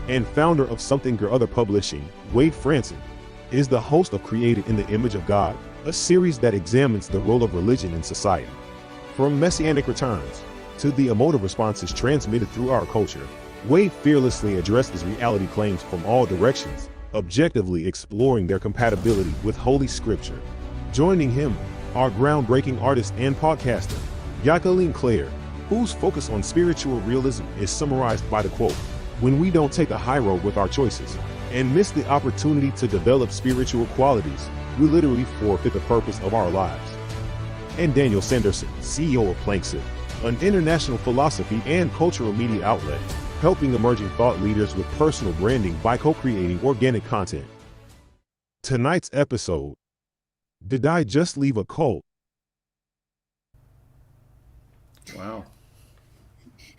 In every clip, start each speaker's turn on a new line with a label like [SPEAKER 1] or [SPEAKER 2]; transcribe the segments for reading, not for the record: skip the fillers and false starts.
[SPEAKER 1] and founder of Something or Other Publishing, Wade Franson, is the host of Created in the Image of God, a series that examines the role of religion in society. From messianic returns to the emotive responses transmitted through our culture, Wade fearlessly addresses reality claims from all directions, objectively exploring their compatibility with Holy Scripture. Joining him are groundbreaking artist and podcaster, Jacqueline Claire, whose focus on spiritual realism is summarized by the quote, "When we don't take a high road with our choices and miss the opportunity to develop spiritual qualities, we literally forfeit the purpose of our lives." And Daniel Sanderson, CEO of Planksit, an international philosophy and cultural media outlet, helping emerging thought leaders with personal branding by co-creating organic content. Tonight's episode, Did I Just Leave a Cult?
[SPEAKER 2] Wow.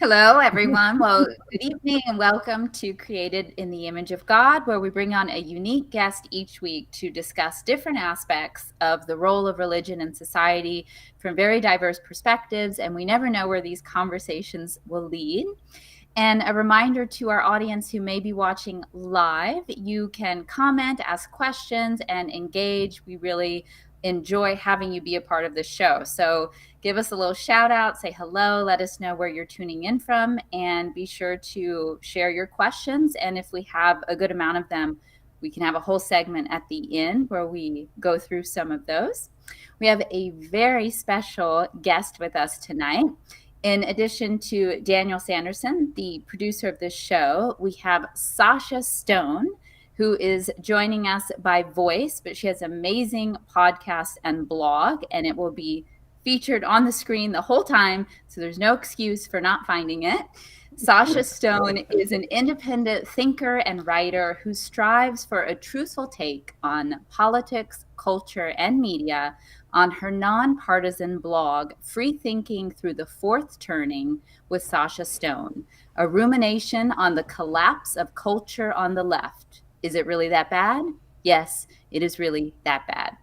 [SPEAKER 3] Hello, everyone. Well, good evening and welcome to Created in the Image of God, where we bring on a unique guest each week to discuss different aspects of the role of religion in society from very diverse perspectives, and we never know where these conversations will lead. And a reminder to our audience who may be watching live, you can comment, ask questions, and engage. We really enjoy having you be a part of the show. So give us a little shout out, say hello, let us know where you're tuning in from, and be sure to share your questions. And if we have a good amount of them, we can have a whole segment at the end where we go through some of those. We have a very special guest with us tonight. In addition to Daniel Sanderson, the producer of this show, we have Sasha Stone, who is joining us by voice, but she has an amazing podcast and blog, and it will be featured on the screen the whole time, so there's no excuse for not finding it. Sasha Stone is an independent thinker and writer who strives for a truthful take on politics, culture, and media on her nonpartisan blog, Free Thinking Through the Fourth Turning with Sasha Stone, a rumination on the collapse of culture on the left. Is it really that bad? Yes, it is really that bad.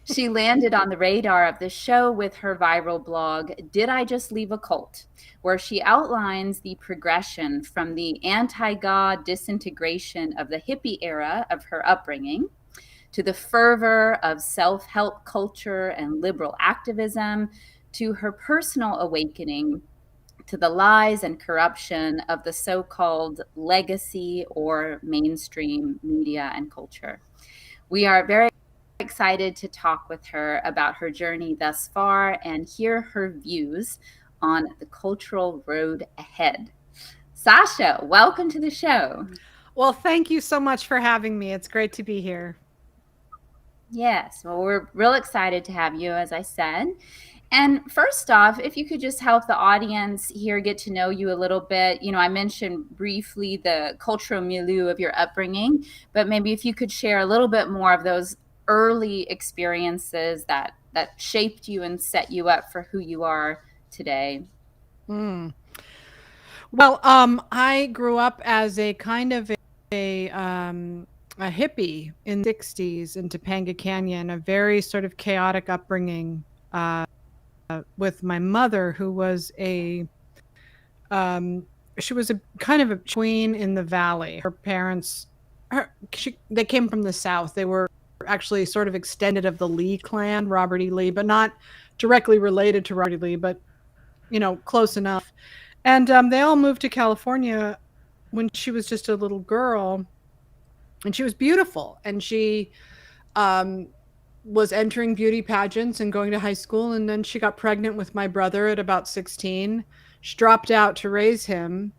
[SPEAKER 3] She landed on the radar of the show with her viral blog, Did I Just Leave a Cult?, where she outlines the progression from the anti-God disintegration of the hippie era of her upbringing to the fervor of self-help culture and liberal activism, to her personal awakening to the lies and corruption of the so-called legacy or mainstream media and culture. We are very excited to talk with her about her journey thus far and hear her views on the cultural road ahead. Sasha, welcome to the show.
[SPEAKER 4] Well, thank you so much for having me. It's great to be here.
[SPEAKER 3] Yes, well, we're real excited to have you, as I said. And first off, if you could just help the audience here get to know you a little bit. You know, I mentioned briefly the cultural milieu of your upbringing, but maybe if you could share a little bit more of those early experiences that shaped you and set you up for who you are today.
[SPEAKER 4] Well, I grew up as a kind of a hippie in the 60s in Topanga Canyon, a very sort of chaotic upbringing with my mother, who was she was a kind of a queen in the valley. Her parents, they came from the South. They were actually sort of extended of the Lee clan, Robert E. Lee, but not directly related to Robert E. Lee, but, you know, close enough. And they all moved to California when she was just a little girl, and she was beautiful. And she was entering beauty pageants and going to high school, and then she got pregnant with my brother at about 16. She dropped out to raise him,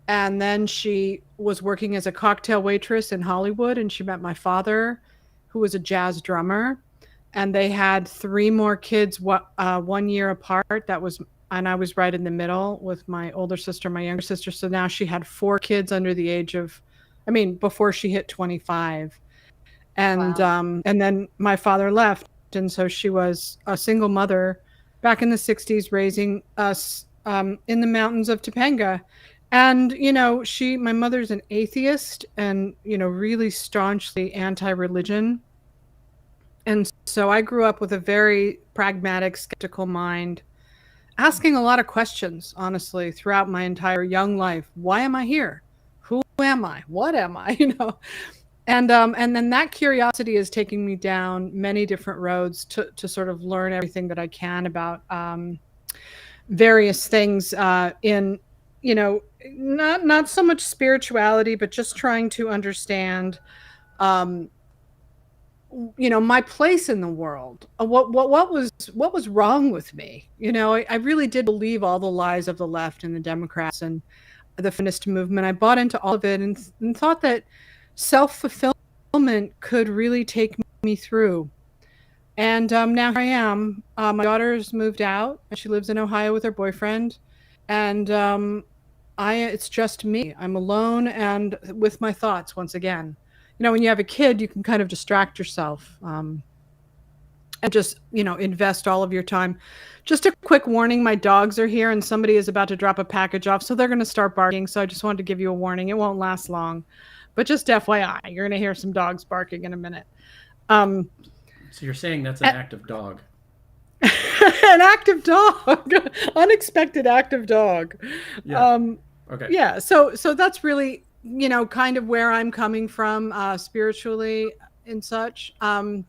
[SPEAKER 4] and then she was working as a cocktail waitress in Hollywood, and she met my father, who was a jazz drummer, and they had 3 more kids 1 year apart. And I was right in the middle with my older sister, my younger sister. So now she had 4 kids under the age of, before she hit 25. And wow. And then my father left, and so she was a single mother back in the 60s, raising us in the mountains of Topanga. And, you know, my mother's an atheist and, you know, really staunchly anti-religion. And so I grew up with a very pragmatic, skeptical mind, asking a lot of questions, honestly, throughout my entire young life. Why am I here? Who am I? What am I? And then that curiosity is taking me down many different roads to sort of learn everything that I can about various things in, not so much spirituality, but just trying to understand, my place in the world. What was wrong with me? I really did believe all the lies of the left and the Democrats and the feminist movement. I bought into all of it and thought that self-fulfillment could really take me through. And now here I am. My daughter's moved out, and she lives in Ohio with her boyfriend. And it's just me. I'm alone and with my thoughts once again. When you have a kid, you can kind of distract yourself and just, invest all of your time. Just a quick warning, my dogs are here and somebody is about to drop a package off, so they're going to start barking. So I just wanted to give you a warning. It won't last long. But just FYI, you're going to hear some dogs barking in a minute.
[SPEAKER 2] So you're saying that's an active dog?
[SPEAKER 4] An active dog. Unexpected active dog.
[SPEAKER 2] Yeah. Okay.
[SPEAKER 4] Yeah. So that's really, kind of where I'm coming from spiritually and such. I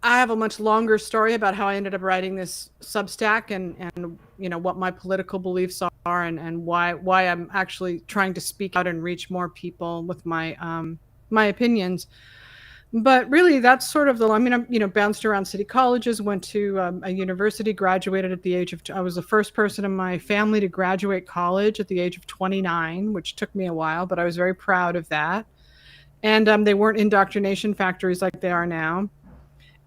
[SPEAKER 4] have a much longer story about how I ended up writing this Substack and what my political beliefs are and why I'm actually trying to speak out and reach more people with my my opinions. But really, that's sort of I bounced around city colleges, went to a university, graduated at the age of, I was the first person in my family to graduate college at the age of 29, which took me a while, but I was very proud of that. And they weren't indoctrination factories like they are now.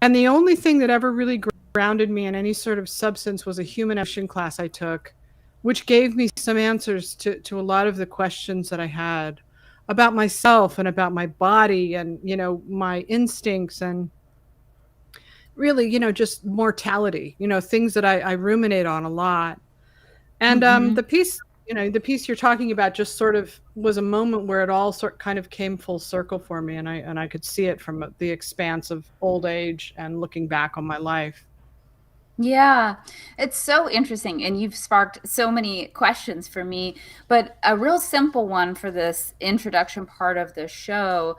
[SPEAKER 4] And the only thing that ever really grounded me in any sort of substance was a human evolution class I took, which gave me some answers to a lot of the questions that I had about myself and about my body and, my instincts and really, just mortality, things that I ruminate on a lot. And the piece you're talking about just sort of was a moment where it all kind of came full circle for me. And I could see it from the expanse of old age and looking back on my life.
[SPEAKER 3] Yeah, it's so interesting. And you've sparked so many questions for me, but a real simple one for this introduction part of the show.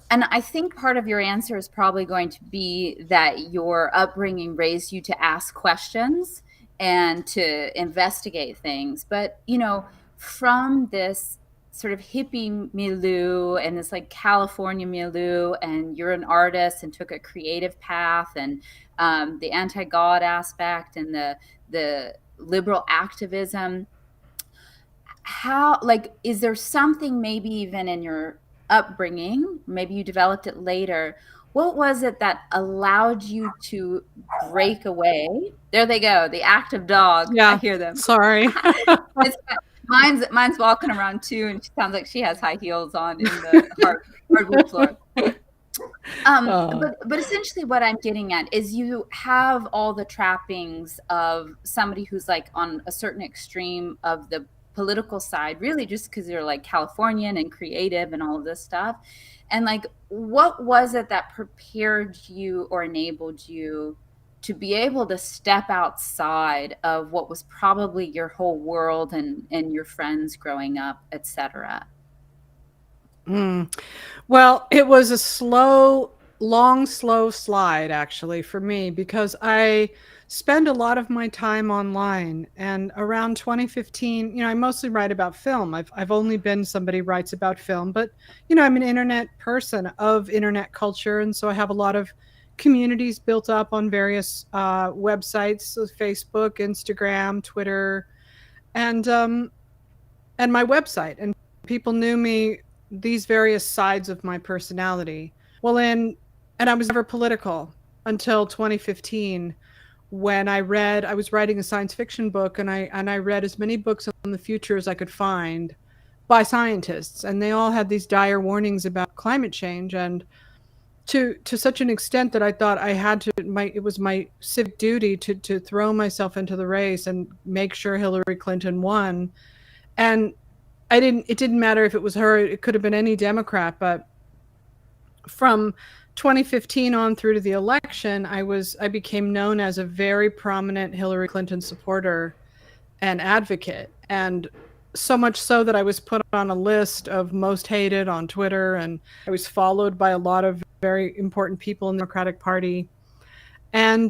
[SPEAKER 3] And I think part of your answer is probably going to be that your upbringing raised you to ask questions and to investigate things. But, from this sort of hippie milieu and this like California milieu, and you're an artist and took a creative path, and the anti-God aspect and the liberal activism. How, is there something maybe even in your upbringing, maybe you developed it later, what was it that allowed you to break away? There they go, the active dog.
[SPEAKER 4] Yeah,
[SPEAKER 3] I hear them.
[SPEAKER 4] Sorry.
[SPEAKER 3] Mine's walking around too, and she sounds like she has high heels on in the hardwood floor. But essentially what I'm getting at is you have all the trappings of somebody who's like on a certain extreme of the political side, really just because you're like Californian and creative and all of this stuff. And what was it that prepared you or enabled you to be able to step outside of what was probably your whole world and your friends growing up, etc.?
[SPEAKER 4] Well, it was a long, slow slide actually for me, because I spend a lot of my time online. And around 2015, I mostly write about film. I've only been somebody who writes about film, but I'm an internet person of internet culture, and so I have a lot of communities built up on various websites, so Facebook, Instagram, Twitter, and my website. And people knew me, these various sides of my personality. Well, and I was never political until 2015, when I was writing a science fiction book, and I read as many books on the future as I could find by scientists, and they all had these dire warnings about climate change, and to such an extent that I thought I had to, it was my civic duty to throw myself into the race and make sure Hillary Clinton won. And it didn't matter if it was her, it could have been any Democrat, but from 2015 on through to the election, I became known as a very prominent Hillary Clinton supporter and advocate. And so much so that I was put on a list of most hated on Twitter, and I was followed by a lot of very important people in the Democratic Party. And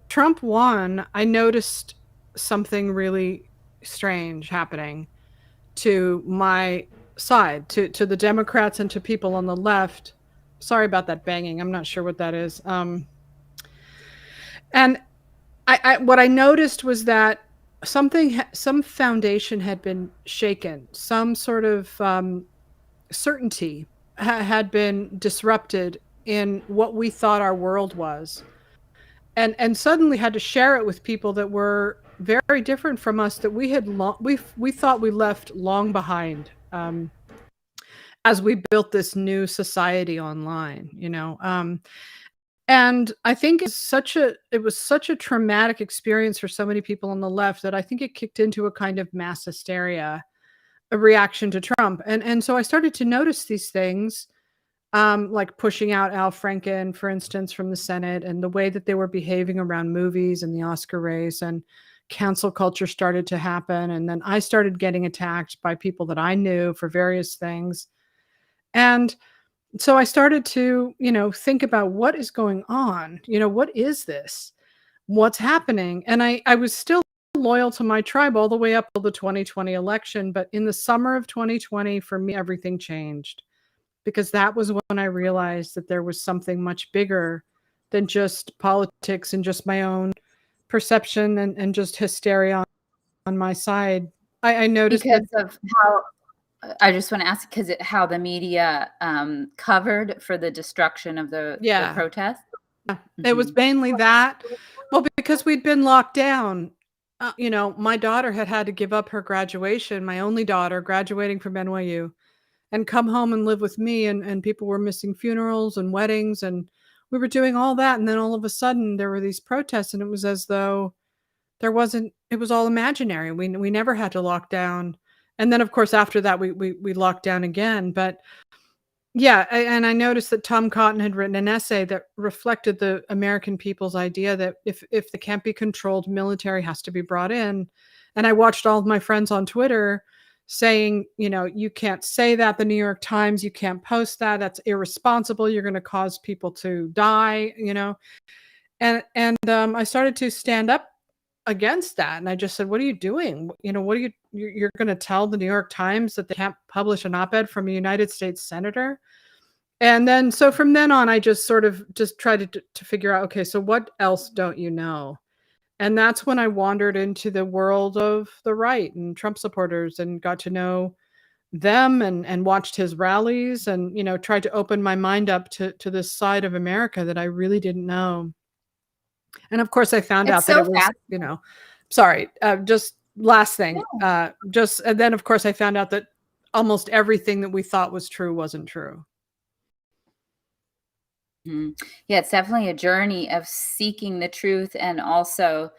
[SPEAKER 4] Trump won. I noticed something really strange happening to my side, to the Democrats and to people on the left. Sorry about that banging. I'm not sure what that is. And I what I noticed was that some foundation had been shaken. Some sort of certainty had been disrupted in what we thought our world was, and suddenly had to share it with people that were very different from us, that we had we thought we left long behind, as we built this new society online, and I think it was such a traumatic experience for so many people on the left that I think it kicked into a kind of mass hysteria, a reaction to Trump. And so I started to notice these things, like pushing out Al Franken, for instance, from the Senate, and the way that they were behaving around movies and the Oscar race, and cancel culture started to happen. And then I started getting attacked by people that I knew for various things. And so I started to, think about what is going on. What is this? What's happening? And I was still loyal to my tribe all the way up till the 2020 election. But in the summer of 2020, for me, everything changed, because that was when I realized that there was something much bigger than just politics and just my own perception and just hysteria on my side. I noticed
[SPEAKER 3] because of how, I just want to ask, because how the media covered for the destruction of the protest.
[SPEAKER 4] Yeah. It was mainly that. Well, because we'd been locked down. My daughter had to give up her graduation, my only daughter graduating from NYU, and come home and live with me. And people were missing funerals and weddings, and we were doing all that. And then all of a sudden there were these protests, and it was as though it was all imaginary. We never had to lock down. And then, of course, after that, we locked down again. But yeah, and I noticed that Tom Cotton had written an essay that reflected the American people's idea that if they can't be controlled, military has to be brought in. And I watched all of my friends on Twitter saying, you can't say that. The New York Times, you can't post that. That's irresponsible. You're going to cause people to die, And I started to stand up against that. And I just said, what are you doing? You're going to tell the New York Times that they can't publish an op-ed from a United States senator? And then, so from then on, I just sort of just tried to figure out, okay, so what else don't you know? And that's when I wandered into the world of the right and Trump supporters, and got to know them and watched his rallies, and, tried to open my mind up to this side of America that I really didn't know. And of course, I found out that it was, sorry, just last thing. And then, of course, I found out that almost everything that we thought was true wasn't true.
[SPEAKER 3] Mm-hmm. Yeah, it's definitely a journey of seeking the truth, and also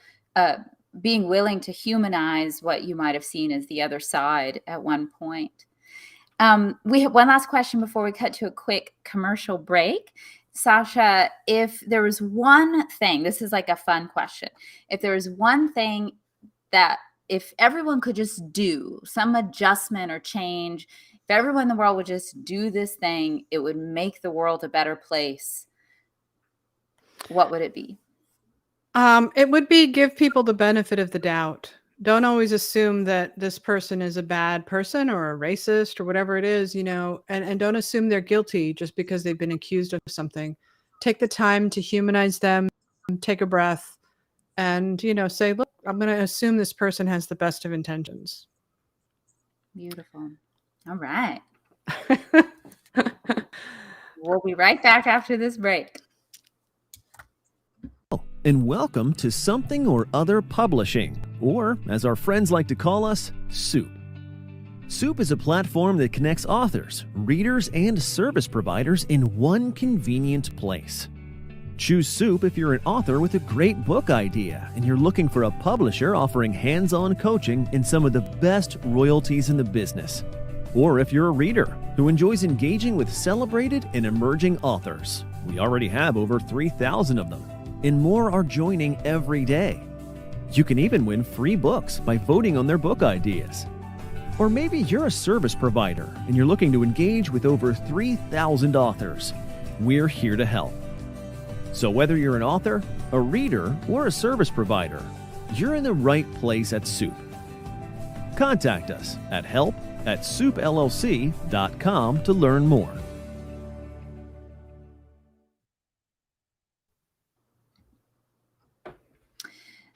[SPEAKER 3] being willing to humanize what you might have seen as the other side at one point. We have one last question before we cut to a quick commercial break. Sasha, if there was one thing, this is like a fun question. If there was one thing that if everyone could just do some adjustment or change, if everyone in the world would just do this thing, it would make the world a better place, what would it be?
[SPEAKER 4] It would be give people the benefit of the doubt. Don't always assume that this person is a bad person or a racist or whatever it is, and don't assume they're guilty just because they've been accused of something. Take the time to humanize them, take a breath, and, say, look, I'm going to assume this person has the best of intentions.
[SPEAKER 3] Beautiful. All right. We'll be right back after this break.
[SPEAKER 5] And welcome to Something or Other Publishing, or as our friends like to call us, Soup. Soup is a platform that connects authors, readers, and service providers in one convenient place. Choose Soup if you're an author with a great book idea and you're looking for a publisher offering hands-on coaching in some of the best royalties in the business. Or if you're a reader who enjoys engaging with celebrated and emerging authors. We already have over 3,000 of them, and more are joining every day. You can even win free books by voting on their book ideas. Or maybe you're a service provider and you're looking to engage with over 3,000 authors. We're here to help. So whether you're an author, a reader, or a service provider, you're in the right place at Soup. Contact us at help@soupllc.com to learn more.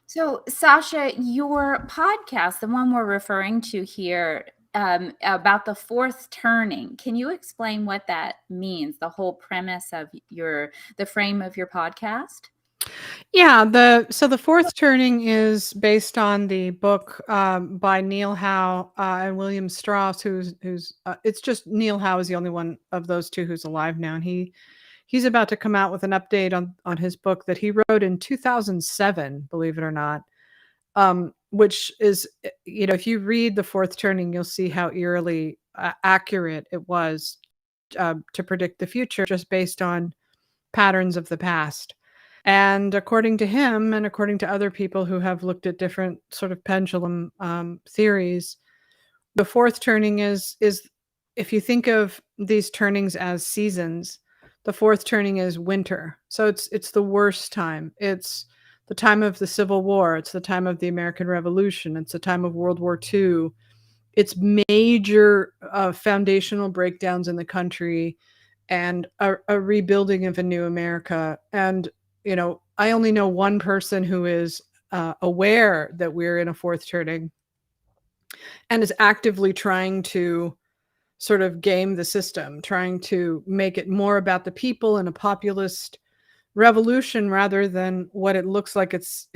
[SPEAKER 3] So, Sasha, your podcast, the one we're referring to here, about the fourth turning, can you explain what that means? The whole premise of the frame of your podcast?
[SPEAKER 4] Yeah, the fourth turning is based on the book by Neil Howe and William Strauss, who's it's just Neil Howe is the only one of those two who's alive now, and he's about to come out with an update on his book that he wrote in 2007, believe it or not, which is, if you read the fourth turning, you'll see how eerily accurate it was to predict the future just based on patterns of the past. And according to him, and according to other people who have looked at different sort of pendulum theories, the fourth turning is if you think of these turnings as seasons, the fourth turning is winter. So it's the worst time. It's the time of the Civil War. It's the time of the American Revolution. It's the time of World War II. It's major foundational breakdowns in the country and a rebuilding of a new America. And I only know one person who is aware that we're in a fourth turning and is actively trying to sort of game the system, trying to make it more about the people and a populist revolution rather than what it looks like it's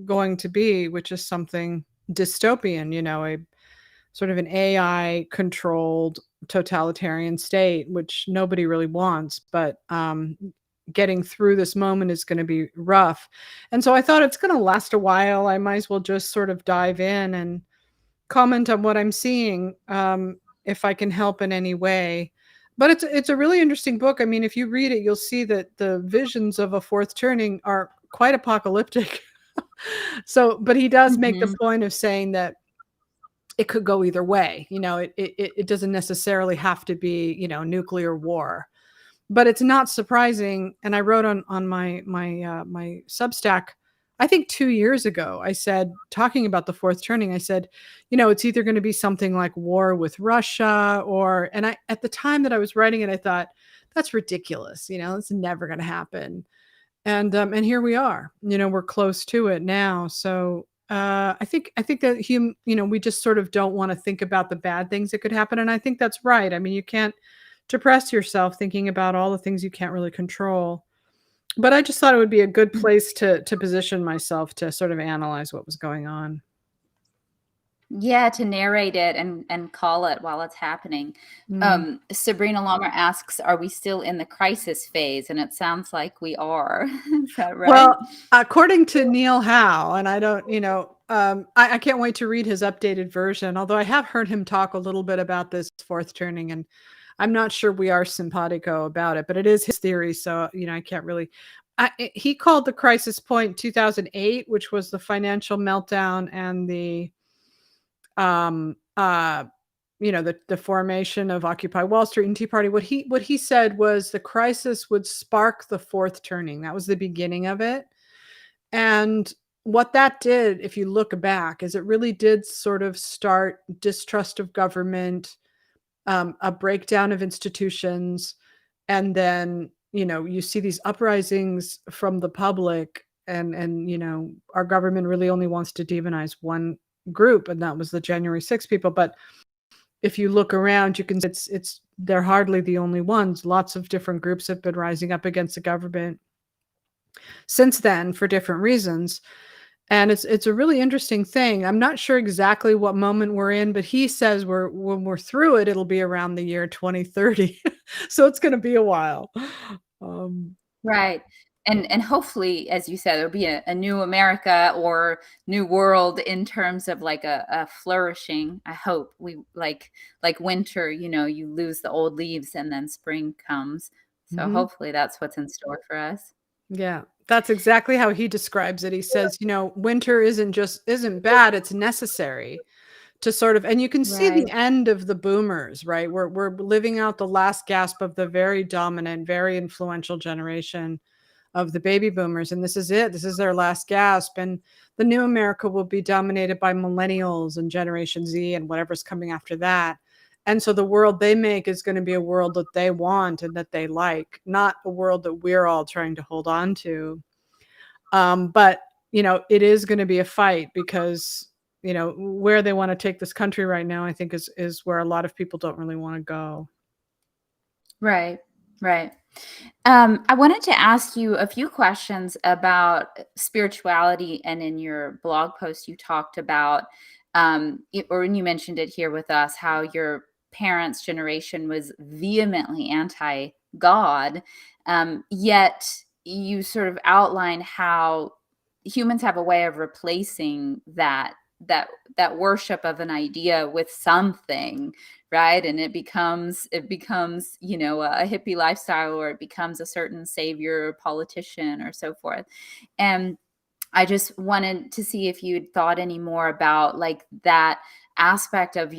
[SPEAKER 4] going to be, which is something dystopian, a sort of an AI controlled totalitarian state, which nobody really wants. But getting through this moment is going to be rough. And so I thought it's going to last a while. I might as well just sort of dive in and comment on what I'm seeing, if I can help in any way. But it's a really interesting book. I mean, if you read it, you'll see that the visions of a fourth turning are quite apocalyptic. But he does make the point of saying that it could go either way. It doesn't necessarily have to be, nuclear war. But it's not surprising. And I wrote on my Substack, I think 2 years ago, I said, talking about the fourth turning, I said, it's either going to be something like war with Russia and at the time that I was writing it, I thought, that's ridiculous. It's never going to happen. And here we are, we're close to it now. So I think that we just sort of don't want to think about the bad things that could happen. And I think that's right. I mean, you can't depress yourself thinking about all the things you can't really control. But I just thought it would be a good place to position myself to sort of analyze what was going on.
[SPEAKER 3] Yeah, to narrate it and call it while it's happening. Sabrina Lomer asks, are we still in the crisis phase? And it sounds like we are. Is that right?
[SPEAKER 4] Well, according to Neil Howe, and I don't, I can't wait to read his updated version, although I have heard him talk a little bit about this fourth turning, and I'm not sure we are simpatico about it, but it is his theory. So, I can't really, he called the crisis point 2008, which was the financial meltdown and the formation of Occupy Wall Street and Tea Party. What he said was the crisis would spark the fourth turning. That was the beginning of it. And what that did, if you look back, is it really did sort of start distrust of government, a breakdown of institutions, and then you see these uprisings from the public, and our government really only wants to demonize one group, and that was the January 6th people. But if you look around, you can see they're hardly the only ones. Lots of different groups have been rising up against the government since then for different reasons. And it's a really interesting thing. I'm not sure exactly what moment we're in, but he says when we're through it, it'll be around the year 2030. So it's going to be a while.
[SPEAKER 3] Right. And hopefully, as you said, there'll be a new America or new world in terms of like a flourishing. I hope we like winter, you lose the old leaves and then spring comes. So hopefully that's what's in store for us.
[SPEAKER 4] Yeah, That's exactly how he describes it. He says, winter isn't bad, it's necessary to sort of, and you can see
[SPEAKER 3] Right.
[SPEAKER 4] the end of the boomers, right? We're living out the last gasp of the very dominant, very influential generation of the baby boomers. And this is it. This is their last gasp. And the new America will be dominated by millennials and Generation Z and whatever's coming after that. And so the world they make is going to be a world that they want and that they like, not a world that we're all trying to hold on to. But, it is going to be a fight because, where they want to take this country right now, I think is where a lot of people don't really want to go.
[SPEAKER 3] Right. Right. I wanted to ask you a few questions about spirituality, and in your blog post, you talked about, or you mentioned it here with us, how your parents' generation was vehemently anti-God, yet you sort of outline how humans have a way of replacing that worship of an idea with something, right? And it becomes a hippie lifestyle, or it becomes a certain savior or politician or so forth. And I just wanted to see if you'd thought any more about like that aspect of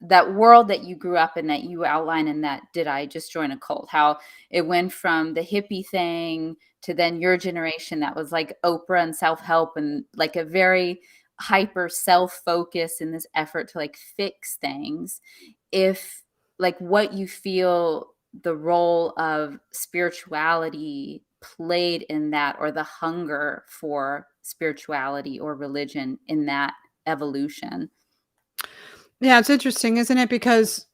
[SPEAKER 3] that world that you grew up in, that you outline in that Did I Just Join a Cult? How it went from the hippie thing to then your generation that was like Oprah and self-help and like a very hyper self-focus in this effort to like fix things. If like what you feel the role of spirituality played in that, or the hunger for spirituality or religion in that evolution.
[SPEAKER 4] Yeah, it's interesting, isn't it? Because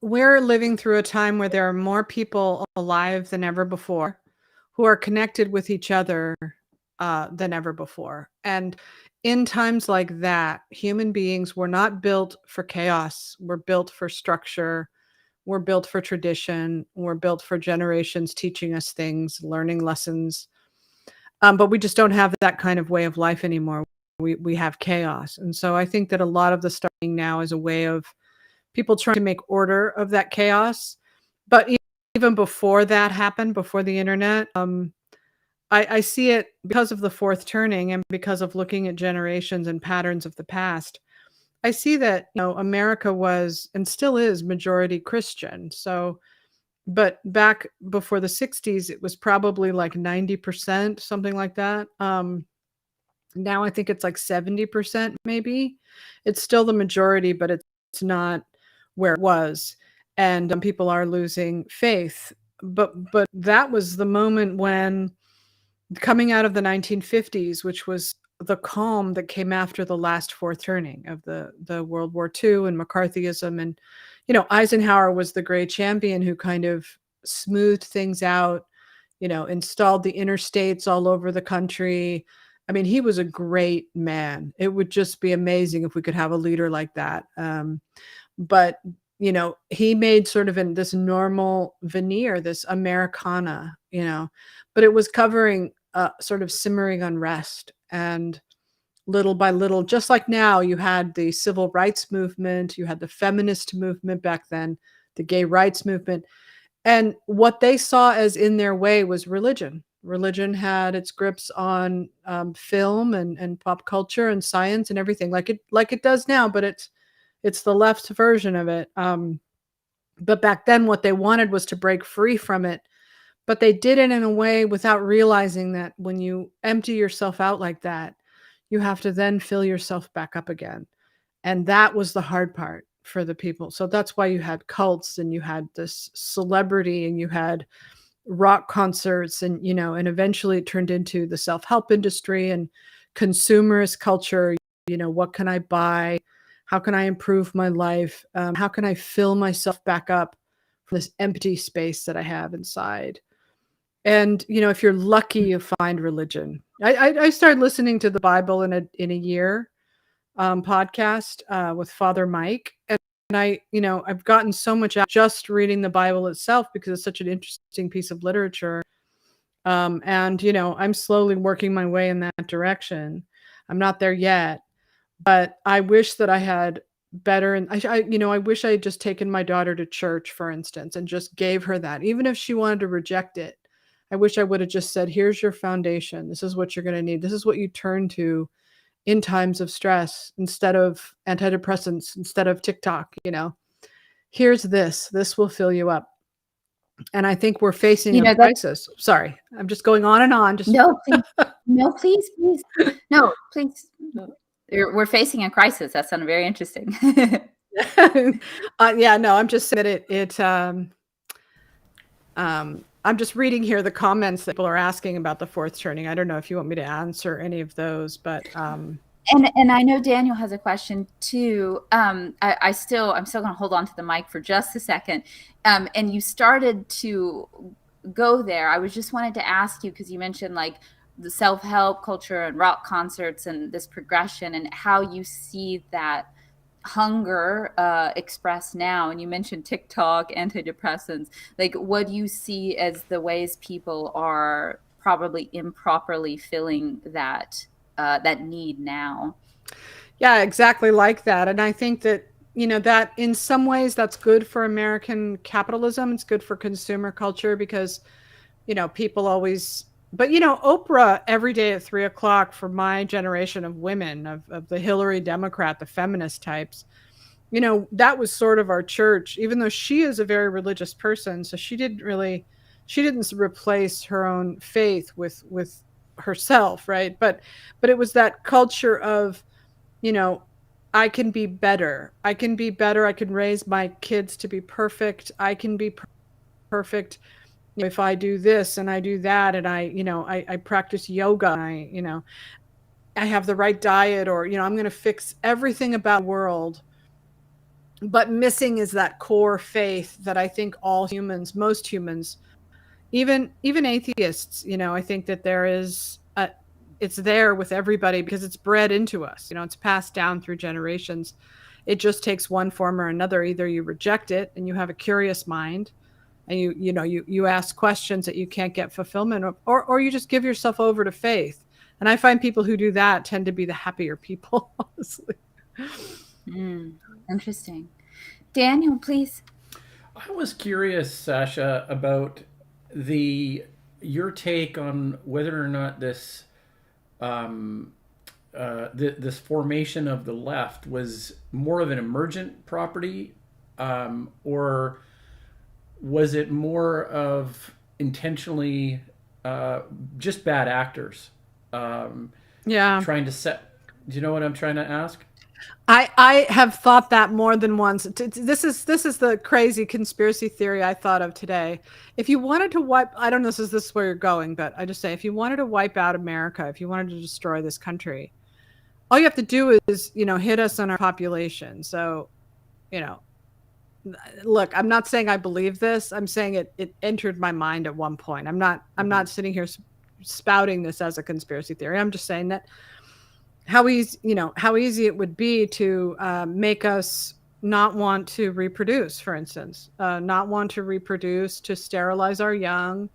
[SPEAKER 4] we're living through a time where there are more people alive than ever before who are connected with each other than ever before. And in times like that, human beings were not built for chaos. We're built for structure. We're built for tradition. We're built for generations teaching us things, learning lessons. But we just don't have that kind of way of life anymore. We have chaos. And so I think that a lot of the starting now is a way of people trying to make order of that chaos. But even before that happened, before the internet, I see it because of the fourth turning and because of looking at generations and patterns of the past. I see that, America was and still is majority Christian. So, but back before the 60s, it was probably like 90%, something like that. Now I think it's like 70%, maybe. It's still the majority, but it's not where it was. And people are losing faith. But that was the moment when, coming out of the 1950s, which was the calm that came after the last fourth turning of the World War II and McCarthyism. And, Eisenhower was the great champion who kind of smoothed things out, installed the interstates all over the country. I mean, he was a great man. It would just be amazing if we could have a leader like that. But, he made sort of this normal veneer, this Americana, but it was covering sort of simmering unrest. And little by little, just like now, you had the civil rights movement, you had the feminist movement back then, the gay rights movement. And what they saw as in their way was religion. Religion had its grips on film and pop culture and science and everything, like it does now, but it's the left version of it. But back then, what they wanted was to break free from it. But they did it in a way without realizing that when you empty yourself out like that, you have to then fill yourself back up again. And that was the hard part for the people. So that's why you had cults and you had this celebrity and you had rock concerts and, and eventually it turned into the self-help industry and consumerist culture. What can I buy? How can I improve my life? How can I fill myself back up from this empty space that I have inside? And, if you're lucky, you find religion. I started listening to the Bible in a year podcast with Father Mike. And I've gotten so much out just reading the Bible itself because it's such an interesting piece of literature. And, I'm slowly working my way in that direction. I'm not there yet, but I wish that I had better. And I wish I had just taken my daughter to church, for instance, and just gave her that, even if she wanted to reject it. I wish I would have just said, here's your foundation. This is what you're going to need. This is what you turn to in times of stress, instead of antidepressants, instead of TikTok. Here's this. This will fill you up. And I think we're facing a crisis. Sorry, I'm just going on and on.
[SPEAKER 3] No, please. No, please. We're facing a crisis. That sounded very interesting.
[SPEAKER 4] I'm just saying that I'm just reading here the comments that people are asking about the fourth turning. I don't know if you want me to answer any of those, but
[SPEAKER 3] and I know Daniel has a question too. I'm still going to hold on to the mic for just a second. And you started to go there. I was just wanted to ask you, because you mentioned like the self-help culture and rock concerts and this progression, and how you see that hunger expressed now. And you mentioned TikTok, antidepressants. Like, what do you see as the ways people are probably improperly filling that need now?
[SPEAKER 4] Yeah, exactly like that. And I think that, that in some ways that's good for American capitalism. It's good for consumer culture because, people always, but Oprah every day at 3:00 for my generation of women, of the Hillary Democrat, the feminist types, that was sort of our church, even though she is a very religious person. So she didn't replace her own faith with herself. Right. But it was that culture of, I can be better. I can raise my kids to be perfect. I can be perfect if I do this and I do that, and I practice yoga, and I have the right diet, or I'm going to fix everything about the world. But missing is that core faith that I think most humans, even atheists, I think that there is it's there with everybody because it's bred into us. It's passed down through generations. It just takes one form or another. Either you reject it and you have a curious mind, and you ask questions that you can't get fulfillment, or you just give yourself over to faith. And I find people who do that tend to be the happier people, honestly.
[SPEAKER 3] Interesting. Daniel, please.
[SPEAKER 2] I was curious, Sasha, about your take on whether or not this this formation of the left was more of an emergent property, or was it more of intentionally just bad actors trying to set? Do you know what I'm trying to ask?
[SPEAKER 4] I have thought that more than once. This is the crazy conspiracy theory I thought of today. If you wanted to wipe, I don't know if this is where you're going, but I just say, if you wanted to wipe out America, if you wanted to destroy this country, all you have to do is, hit us on our population. So, look, I'm not saying I believe this. I'm saying it entered my mind at one point. I'm not sitting here spouting this as a conspiracy theory. I'm just saying that how easy it would be to make us not want to reproduce, for instance, not want to reproduce, to sterilize our young,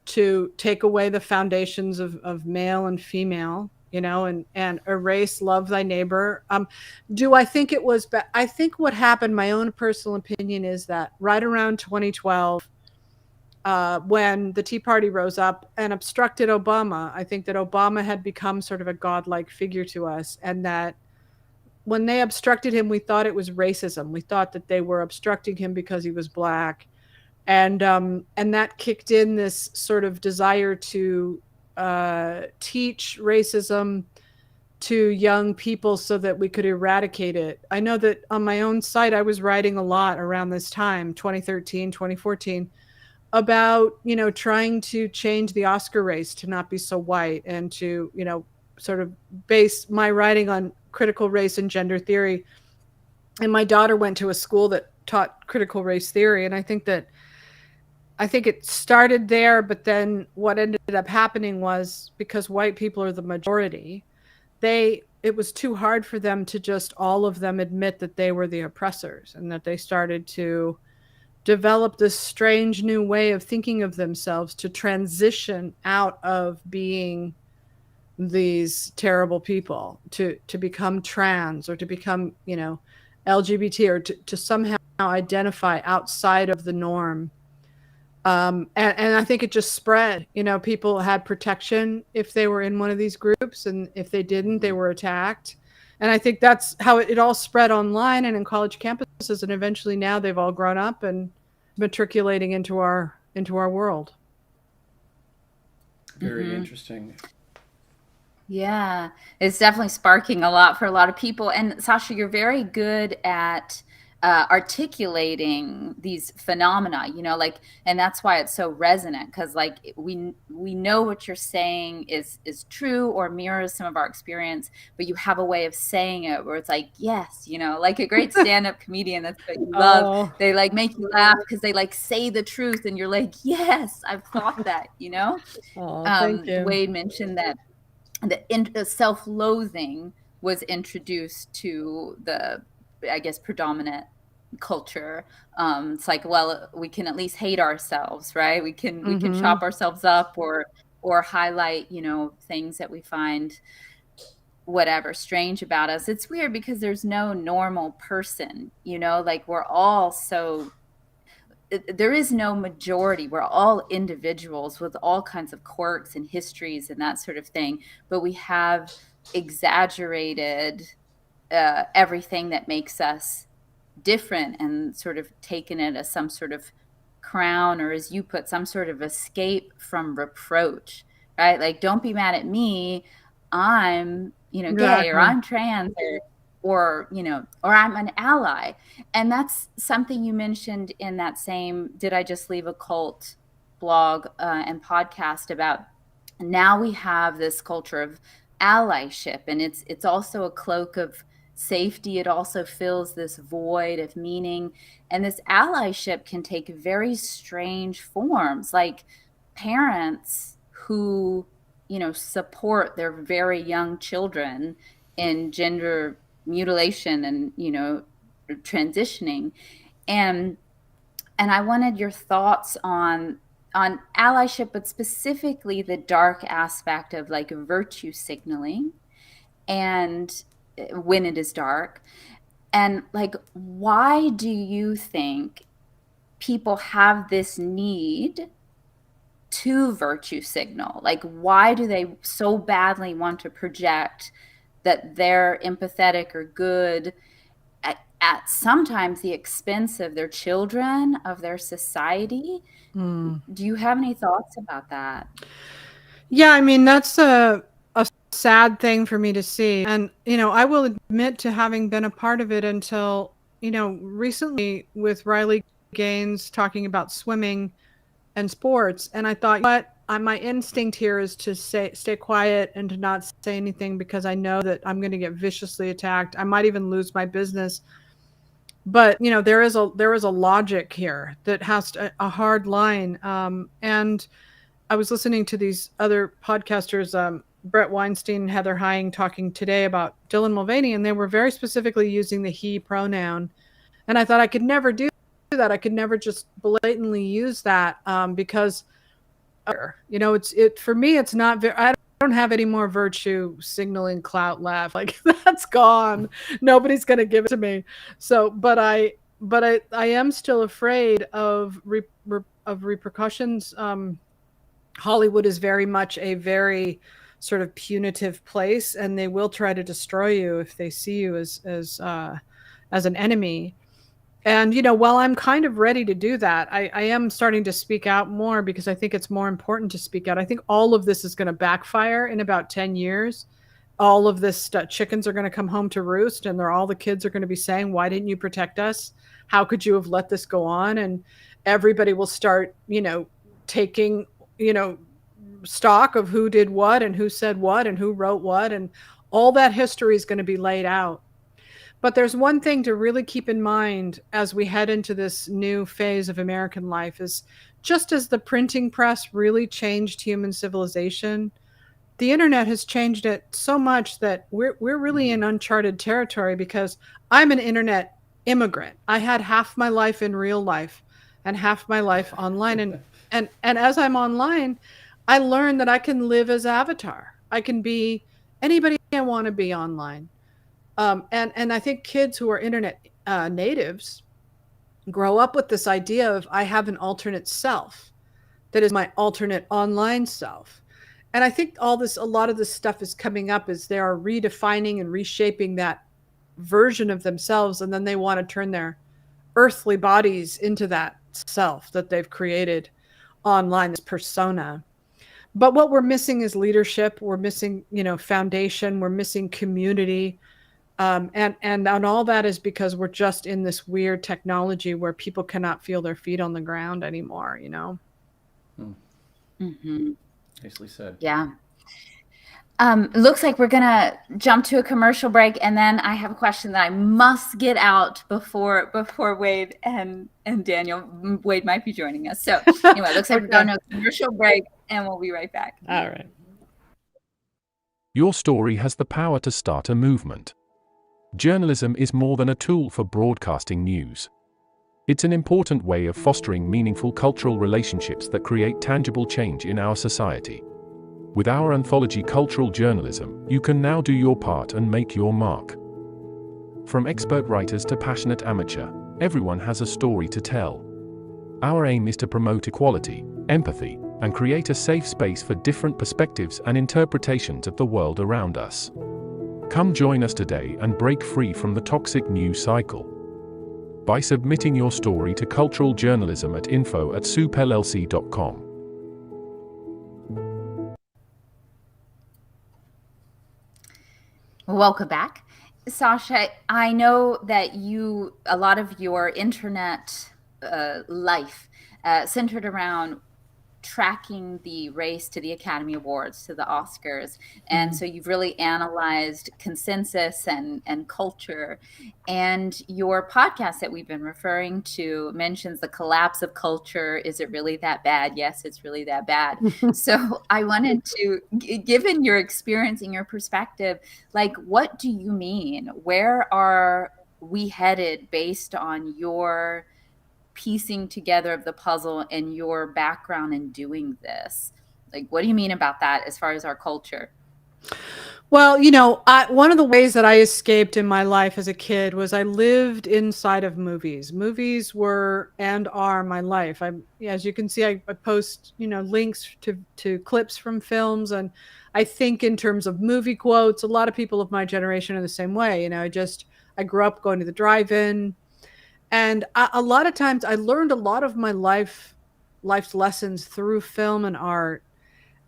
[SPEAKER 4] to take away the foundations of male and female, and erase love thy neighbor. Do I think it was? I think what happened, my own personal opinion, is that right around 2012, when the Tea Party rose up and obstructed Obama, I think that Obama had become sort of a godlike figure to us, and that when they obstructed him, we thought it was racism. We thought that they were obstructing him because he was black, and that kicked in this sort of desire to teach racism to young people so that we could eradicate it. I know that on my own site, I was writing a lot around this time, 2013, 2014, about, trying to change the Oscar race to not be so white, and to, sort of base my writing on critical race and gender theory. And my daughter went to a school that taught critical race theory. And I think it started there, but then what ended up happening was, because white people are the majority, it was too hard for them to just all of them admit that they were the oppressors, and that they started to develop this strange new way of thinking of themselves, to transition out of being these terrible people to become trans, or to become, LGBT, or to somehow identify outside of the norm. And I think it just spread. People had protection if they were in one of these groups, and if they didn't, they were attacked. And I think that's how it all spread online and in college campuses, and eventually now they've all grown up and matriculating into our world.
[SPEAKER 2] Very interesting.
[SPEAKER 3] Yeah, it's definitely sparking a lot for a lot of people. And Sasha, you're very good at articulating these phenomena, and that's why it's so resonant, because we know what you're saying is true or mirrors some of our experience, but you have a way of saying it where it's like, yes, like a great stand-up comedian, that's what you love. They make you laugh because they say the truth, and you're like, yes, I've thought that.
[SPEAKER 4] Thank you.
[SPEAKER 3] Wade mentioned that the self-loathing was introduced to the, I guess, predominant culture. It's like, well, we can at least hate ourselves, right? We can chop ourselves up or highlight, things that we find whatever strange about us. It's weird because there's no normal person, we're all there is no majority. We're all individuals with all kinds of quirks and histories and that sort of thing. But we have exaggerated everything that makes us different and sort of taken it as some sort of crown, or as you put, some sort of escape from reproach, right? Don't be mad at me. I'm, gay, or I'm trans, or I'm an ally. And that's something you mentioned in that same Did I Just Leave a Cult blog and podcast about. Now we have this culture of allyship, and it's also a cloak of safety. It also fills this void of meaning, and this allyship can take very strange forms, like parents who support their very young children in gender mutilation and transitioning. And I wanted your thoughts on allyship, but specifically the dark aspect of virtue signaling, and when it is dark, and why do you think people have this need to virtue signal? Why do they so badly want to project that they're empathetic or good at sometimes the expense of their children, of their society? Do you have any thoughts about that?
[SPEAKER 4] Yeah, I mean, that's a sad thing for me to see. And, I will admit to having been a part of it until, recently with Riley Gaines talking about swimming and sports. And I thought, my instinct here is to stay quiet and to not say anything, because I know that I'm going to get viciously attacked. I might even lose my business. But, there is a logic here that has a hard line. And I was listening to these other podcasters, Brett Weinstein, Heather Heying, talking today about Dylan Mulvaney, and they were very specifically using the he pronoun. And I thought I could never do that. I could never just blatantly use that, because, for me, it's not very, I don't have any more virtue signaling clout left. That's gone. Nobody's going to give it to me. So, but I am still afraid of repercussions. Hollywood is very much a very sort of punitive place, and they will try to destroy you if they see you as an enemy. And, while I'm kind of ready to do that, I am starting to speak out more, because I think it's more important to speak out. I think all of this is going to backfire in about 10 years. All of this stuff, chickens are going to come home to roost, and all the kids are going to be saying, why didn't you protect us? How could you have let this go on? And everybody will start, taking, stock of who did what and who said what and who wrote what, and all that history is going to be laid out. But there's one thing to really keep in mind as we head into this new phase of American life, is just as the printing press really changed human civilization, the internet has changed it so much that we're really in uncharted territory, because I'm an internet immigrant. I had half my life in real life and half my life online. And as I'm online, I learned that I can live as avatar. I can be anybody I want to be online. And I think kids who are internet natives grow up with this idea of, I have an alternate self. that is my alternate online self. And I think a lot of this stuff is coming up as they are redefining and reshaping that version of themselves. And then they want to turn their earthly bodies into that self that they've created online, this persona. But what we're missing is leadership. We're missing, foundation. We're missing community. And all that is because we're just in this weird technology where people cannot feel their feet on the ground anymore,
[SPEAKER 3] Mm-hmm.
[SPEAKER 2] Nicely said.
[SPEAKER 3] Yeah. Looks like we're going to jump to a commercial break. And then I have a question that I must get out before Wade and Daniel. Wade might be joining us. So anyway, looks like we're going to a commercial break and we'll be right back.
[SPEAKER 4] All right.
[SPEAKER 6] Your story has the power to start a movement. Journalism is more than a tool for broadcasting news. It's an important way of fostering meaningful cultural relationships that create tangible change in our society. With our anthology Cultural Journalism, you can now do your part and make your mark. From expert writers to passionate amateur, everyone has a story to tell. Our aim is to promote equality, empathy, and create a safe space for different perspectives and interpretations of the world around us. Come join us today and break free from the toxic news cycle. By submitting your story to Cultural Journalism at info@soupllc.com.
[SPEAKER 3] Welcome back. Sasha, I know that a lot of your internet life centered around tracking the race to the Academy Awards, to the Oscars. And so you've really analyzed consensus and culture. And your podcast that we've been referring to mentions the collapse of culture. Is it really that bad? Yes, it's really that bad. So I wanted to, given your experience and your perspective, like, what do you mean? Where are we headed based on your piecing together of the puzzle and your background in doing this? Like, what do you mean about that as far as our culture?
[SPEAKER 4] Well, one of the ways that I escaped in my life as a kid was I lived inside of movies. Movies were and are my life. As you can see, I post, links to clips from films. And I think in terms of movie quotes, a lot of people of my generation are the same way. I grew up going to the drive-in. And a lot of times I learned a lot of my life's lessons through film and art.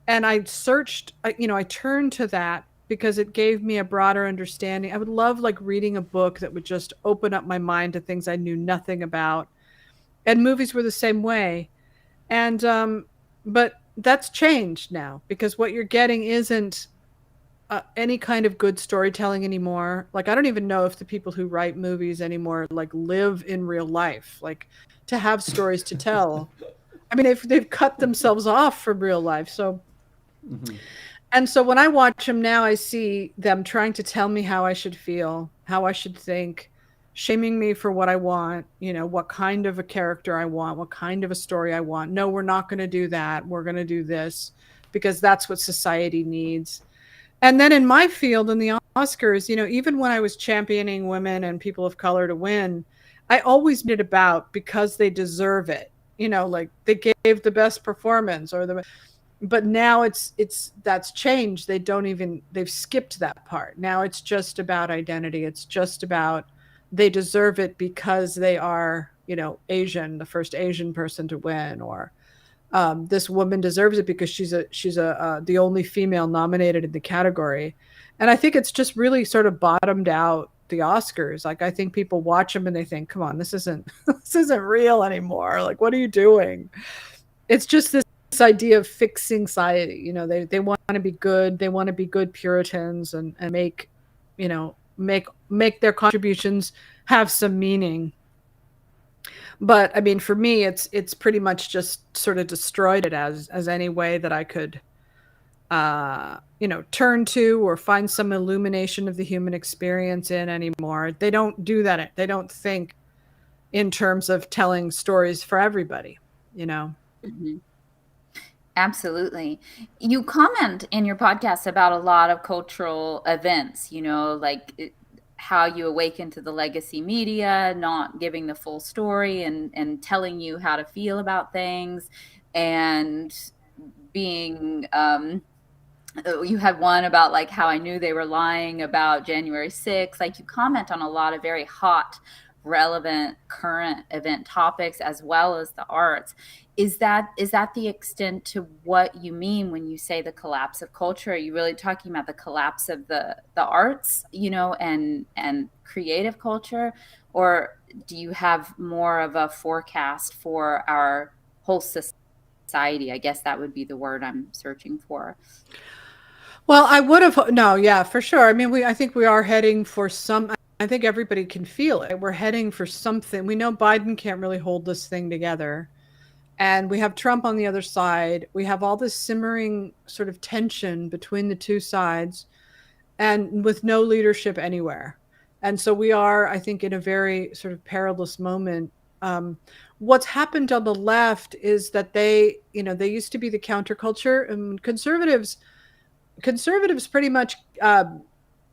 [SPEAKER 4] And I turned to that because it gave me a broader understanding. I would love reading a book that would just open up my mind to things I knew nothing about. And movies were the same way. And, but that's changed now because what you're getting isn't any kind of good storytelling anymore. I don't even know if the people who write movies anymore live in real life, to have stories to tell. I mean, they've cut themselves off from real life. So, and so when I watch them now, I see them trying to tell me how I should feel, how I should think, shaming me for what I want, what kind of a character I want, what kind of a story I want. No, we're not going to do that. We're going to do this because that's what society needs. And then in my field, in the Oscars, even when I was championing women and people of color to win, I always made it about because they deserve it. They gave the best performance but now that's changed. They've skipped that part. Now it's just about identity. It's just about they deserve it because they are, Asian, the first Asian person to win, or this woman deserves it because she's the only female nominated in the category. And I think it's just really sort of bottomed out the Oscars. I think people watch them and they think, come on, this isn't real anymore. What are you doing? It's just this idea of fixing society. They want to be good. They want to be good Puritans and make their contributions have some meaning. But I mean, for me, it's pretty much just sort of destroyed it as any way that I could, turn to or find some illumination of the human experience in anymore. They don't do that. They don't think in terms of telling stories for everybody,
[SPEAKER 3] Mm-hmm. Absolutely. You comment in your podcast about a lot of cultural events, how you awaken to the legacy media, not giving the full story and telling you how to feel about things. and being you had one about like how I knew they were lying about January 6th. Like, you comment on a lot of very hot, relevant, current event topics as well as the arts. Is that the extent to what you mean when you say the collapse of culture? Are you really talking about the collapse of the arts, and creative culture, or do you have more of a forecast for our whole society? I guess that would be the word I'm searching for.
[SPEAKER 4] Well, I would have, no, yeah, for sure. I mean, I think we are heading for some, I think everybody can feel it. We're heading for something. We know Biden can't really hold this thing together. And we have Trump on the other side. We have all this simmering sort of tension between the two sides and with no leadership anywhere. And so we are, I think, in a very sort of perilous moment. What's happened on the left is that they used to be the counterculture, and conservatives pretty much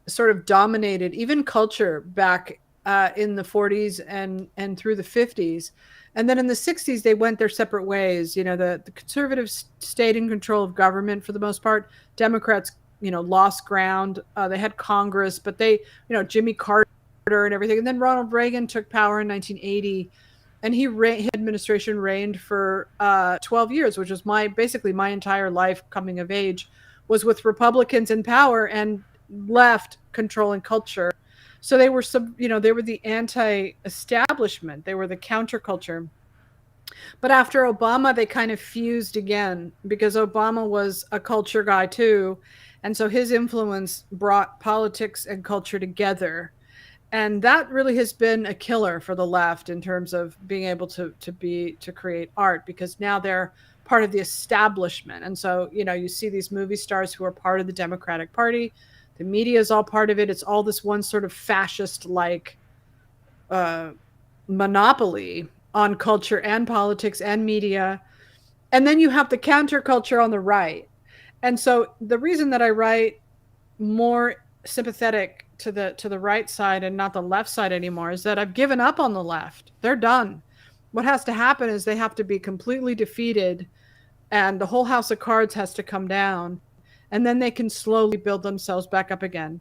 [SPEAKER 4] sort of dominated even culture back in the 40s and through the 50s. And then in the 60s, they went their separate ways. The conservatives stayed in control of government for the most part. Democrats, lost ground. They had Congress, but they, Jimmy Carter and everything. And then Ronald Reagan took power in 1980. And his administration reigned for 12 years, which was basically my entire life coming of age, was with Republicans in power and left controlling culture. So they were they were the anti-establishment. They were the counterculture. But after Obama, they kind of fused again, because Obama was a culture guy too. And so his influence brought politics and culture together. And that really has been a killer for the left in terms of being able to create art, because now they're part of the establishment. And so, you see these movie stars who are part of the Democratic Party. The media is all part of it. It's all this one sort of fascist-like monopoly on culture and politics and media. And then you have the counterculture on the right. And so the reason that I write more sympathetic to the right side and not the left side anymore is that I've given up on the left. They're done. What has to happen is they have to be completely defeated, and the whole house of cards has to come down, and then they can slowly build themselves back up again.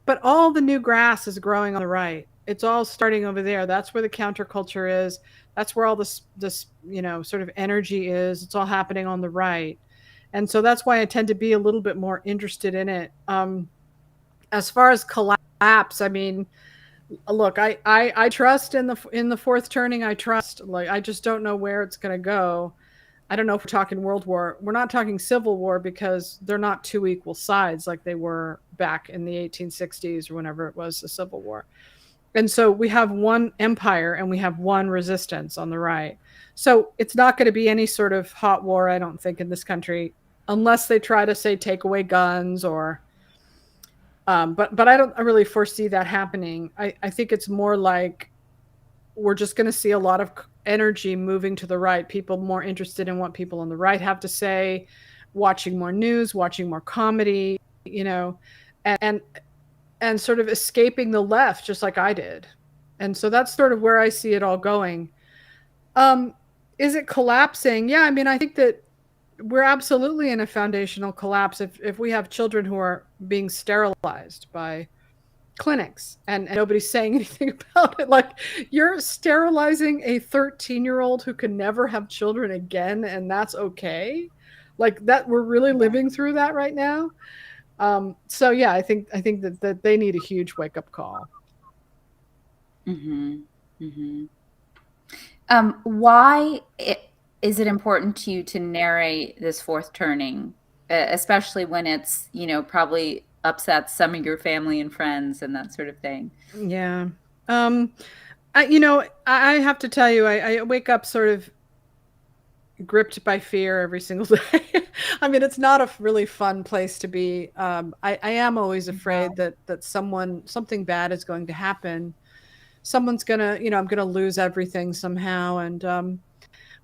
[SPEAKER 4] But all the new grass is growing on the right. It's all starting over there. That's where the counterculture is. That's where all this sort of energy is. It's all happening on the right. And so that's why I tend to be a little bit more interested in it. As far as collapse, I mean, look, I trust in the fourth turning. I trust. Like, I just don't know where it's going to go. I don't know if we're talking World War. We're not talking Civil War, because they're not two equal sides like they were back in the 1860s or whenever it was the Civil War. And so we have one empire and we have one resistance on the right. So it's not going to be any sort of hot war, I don't think, in this country, unless they try to say take away guns or. But I don't really foresee that happening. I think it's more like we're just going to see a lot of energy moving to the right, people more interested in what people on the right have to say, watching more news, watching more comedy, and sort of escaping the left, just like I did. And so that's sort of where I see it all going. Is it collapsing? Yeah, I mean, I think that we're absolutely in a foundational collapse if we have children who are being sterilized by clinics and nobody's saying anything about it. Like, you're sterilizing a 13-year-old who can never have children again, and that's okay. Like, that, we're really living through that right now. So yeah, I think that they need a huge wake-up call.
[SPEAKER 3] Mm-hmm. Mm-hmm. Why is it important to you to narrate this fourth turning, especially when it's, probably upsets some of your family and friends and that sort of thing?
[SPEAKER 4] Yeah. I have to tell you, I wake up sort of gripped by fear every single day. I mean, it's not a really fun place to be. I am always afraid that something bad is going to happen. Someone's gonna, I'm gonna lose everything somehow. And,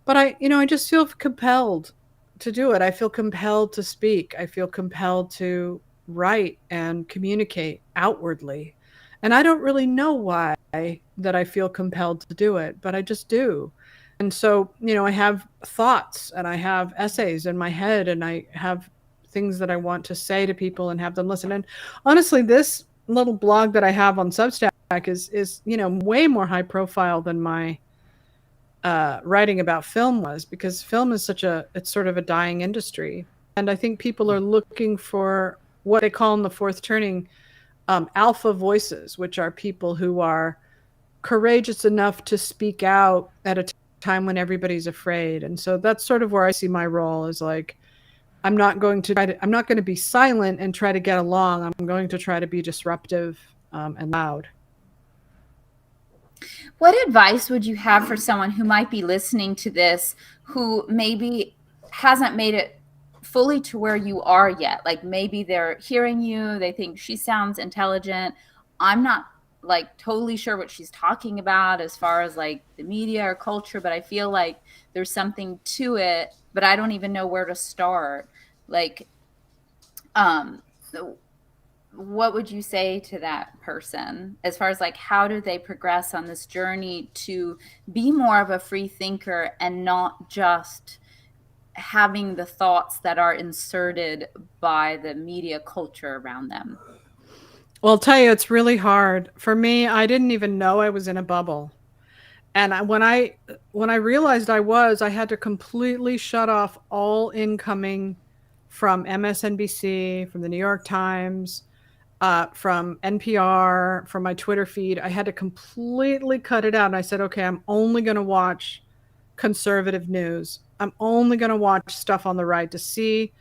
[SPEAKER 4] but I just feel compelled to do it. I feel compelled to speak. I feel compelled to write and communicate outwardly. And I don't really know why that I feel compelled to do it, but I just do. And so, I have thoughts and I have essays in my head and I have things that I want to say to people and have them listen. And honestly, this little blog that I have on Substack is way more high profile than my writing about film was, because film is it's sort of a dying industry. And I think people are looking for what they call in the fourth turning alpha voices, which are people who are courageous enough to speak out at a time when everybody's afraid. And so that's sort of where I see my role, is like, I'm not going to be silent and try to get along. I'm going to try to be disruptive and loud.
[SPEAKER 3] What advice would you have for someone who might be listening to this, who maybe hasn't made it fully to where you are yet? Like, maybe they're hearing you, they think she sounds intelligent. I'm not like totally sure what she's talking about as far as like the media or culture, but I feel like there's something to it, but I don't even know where to start. Like, what would you say to that person as far as like, how do they progress on this journey to be more of a free thinker and not just having the thoughts that are inserted by the media culture around them?
[SPEAKER 4] Well, I'll tell you, it's really hard. For me, I didn't even know I was in a bubble. And when I realized I had to completely shut off all incoming from MSNBC, from the New York Times, from NPR, from my Twitter feed. I had to completely cut it out. And I said, okay, I'm only going to watch conservative news. I'm only going to watch stuff on the right to see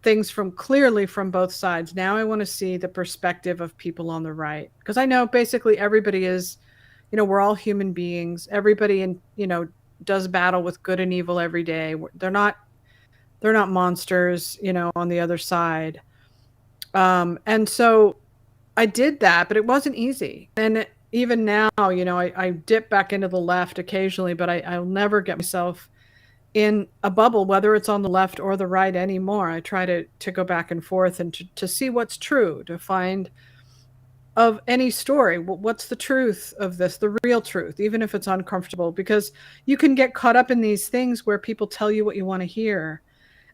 [SPEAKER 4] things clearly from both sides. Now I want to see the perspective of people on the right, because I know basically everybody is, we're all human beings. Everybody does battle with good and evil every day. They're not monsters, on the other side. And so I did that, but it wasn't easy. And even now, I dip back into the left occasionally, but I'll never get myself in a bubble, whether it's on the left or the right anymore. I try to go back and forth and to see what's true, to find of any story, what's the truth of this, the real truth, even if it's uncomfortable, because you can get caught up in these things where people tell you what you want to hear.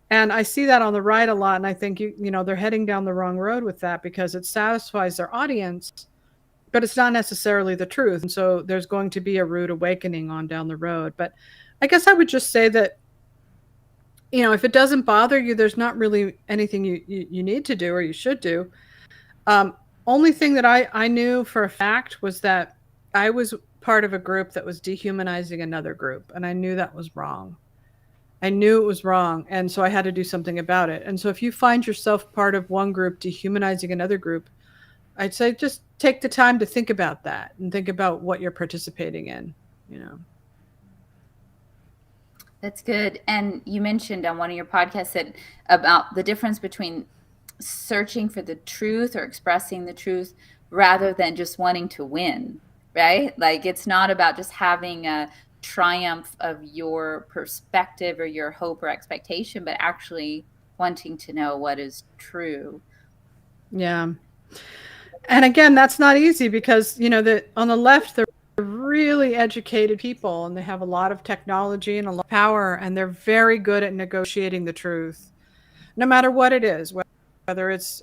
[SPEAKER 4] And I see that on the right a lot. And I think, they're heading down the wrong road with that, because it satisfies their audience, but it's not necessarily the truth. And so there's going to be a rude awakening on down the road. But I guess I would just say that, if it doesn't bother you, there's not really anything you need to do or you should do. Only thing that I knew for a fact was that I was part of a group that was dehumanizing another group. And I knew that was wrong. I knew it was wrong. And so I had to do something about it. And so if you find yourself part of one group dehumanizing another group, I'd say just take the time to think about that and think about what you're participating in,
[SPEAKER 3] That's good. And you mentioned on one of your podcasts about the difference between searching for the truth or expressing the truth rather than just wanting to win, right? Like, it's not about just having a triumph of your perspective or your hope or expectation, but actually wanting to know what is true.
[SPEAKER 4] Yeah. And again, that's not easy, because, on the left, they're really educated people and they have a lot of technology and a lot of power, and they're very good at negotiating the truth, no matter what it is, whether it's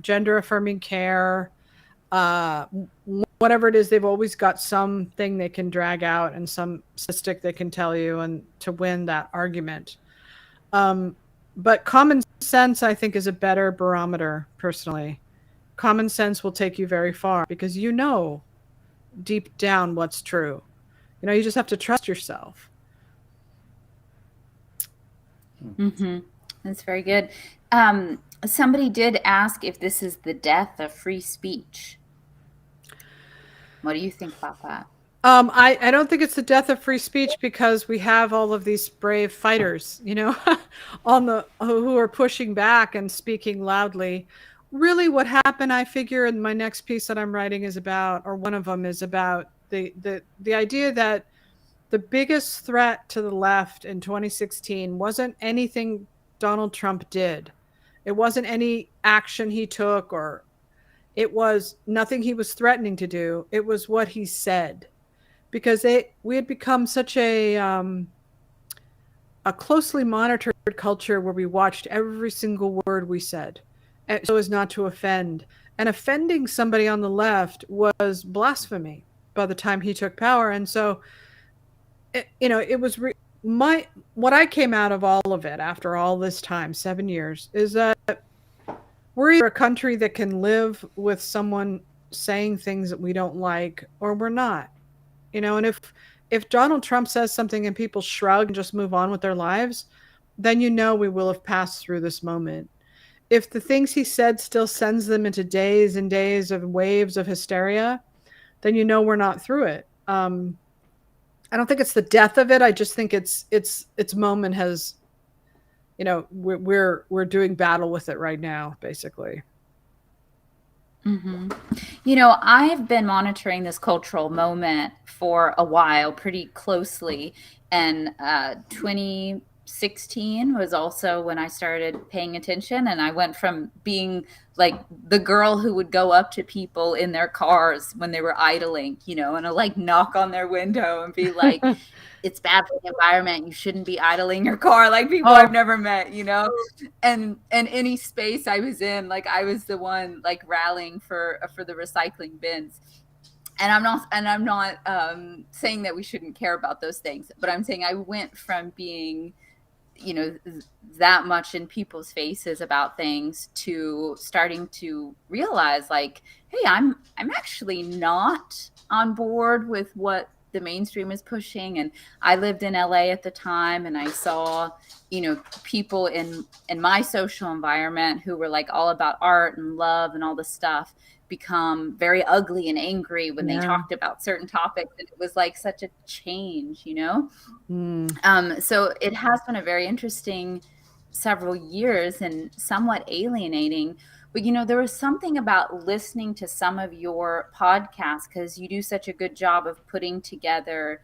[SPEAKER 4] gender affirming care, whatever it is. They've always got something they can drag out and some statistic they can tell you, and to win that argument. But common sense, I think, is a better barometer, personally. Common sense will take you very far, because deep down what's true. You just have to trust yourself.
[SPEAKER 3] Mm-hmm. That's very good. Somebody did ask if this is the death of free speech. What do you think about that?
[SPEAKER 4] I don't think it's the death of free speech, because we have all of these brave fighters, who are pushing back and speaking loudly. Really, what happened, I figure, in my next piece that I'm writing is about, or one of them is about the idea that the biggest threat to the left in 2016 wasn't anything Donald Trump did. It wasn't any action he took, or it was nothing he was threatening to do. It was what he said. because we had become such a closely monitored culture where we watched every single word we said so as not to offend. And offending somebody on the left was blasphemy by the time he took power. And so, it was what I came out of all of it after all this time, 7 years, is that we're either a country that can live with someone saying things that we don't like, or we're not. And if Donald Trump says something and people shrug and just move on with their lives, then we will have passed through this moment. If the things he said still sends them into days and days of waves of hysteria, then we're not through it. I don't think it's the death of it. I just think its moment has, we're doing battle with it right now, basically.
[SPEAKER 3] Mm-hmm. I've been monitoring this cultural moment for a while, pretty closely, and 2016 was also when I started paying attention, and I went from being like the girl who would go up to people in their cars when they were idling, and like knock on their window and be like, it's bad for the environment, you shouldn't be idling your car, like people I've never met, and any space I was in, like I was the one like rallying for the recycling bins. And I'm not saying that we shouldn't care about those things, but I'm saying I went from being that much in people's faces about things to starting to realize, like, hey, I'm actually not on board with what the mainstream is pushing. And I lived in LA at the time, and I saw, people in my social environment who were like all about art and love and all this stuff become very ugly and angry when they talked about certain topics. And it was like such a change, So it has been a very interesting several years and somewhat alienating. But, there was something about listening to some of your podcasts, because you do such a good job of putting together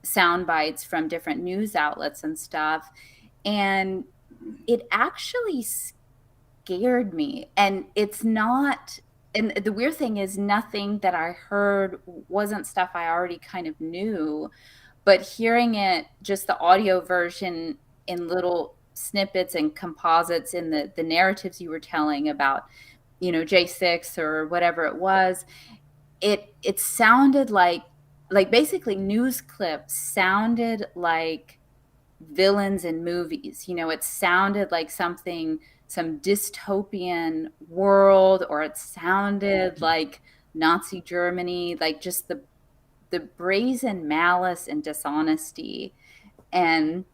[SPEAKER 3] sound bites from different news outlets and stuff. And it actually scared me. And it's not, and the weird thing is, nothing that I heard wasn't stuff I already kind of knew, but hearing it, just the audio version in little snippets and composites in the narratives you were telling about, J6 or whatever it was, it sounded like basically news clips sounded like villains in movies. It sounded like some dystopian world, or it sounded like Nazi Germany, like just the brazen malice and dishonesty. And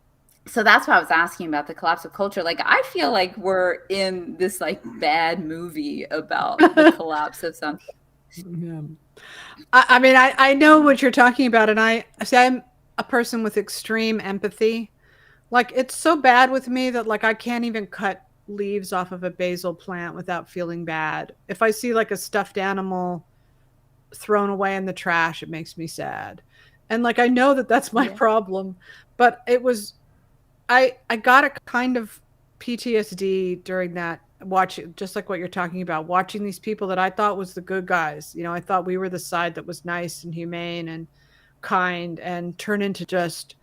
[SPEAKER 3] so that's why I was asking about the collapse of culture. Like, I feel like we're in this like bad movie about the collapse of something.
[SPEAKER 4] Yeah. I mean, I know what you're talking about, and I'm a person with extreme empathy. Like, it's so bad with me that like I can't even cut leaves off of a basil plant without feeling bad. If I see like a stuffed animal thrown away in the trash, it makes me sad. And like, I know that that's my problem, but it was, I got a kind of PTSD during that, watching, just like what you're talking about, watching these people that I thought was the good guys. I thought we were the side that was nice and humane and kind, and turn into just,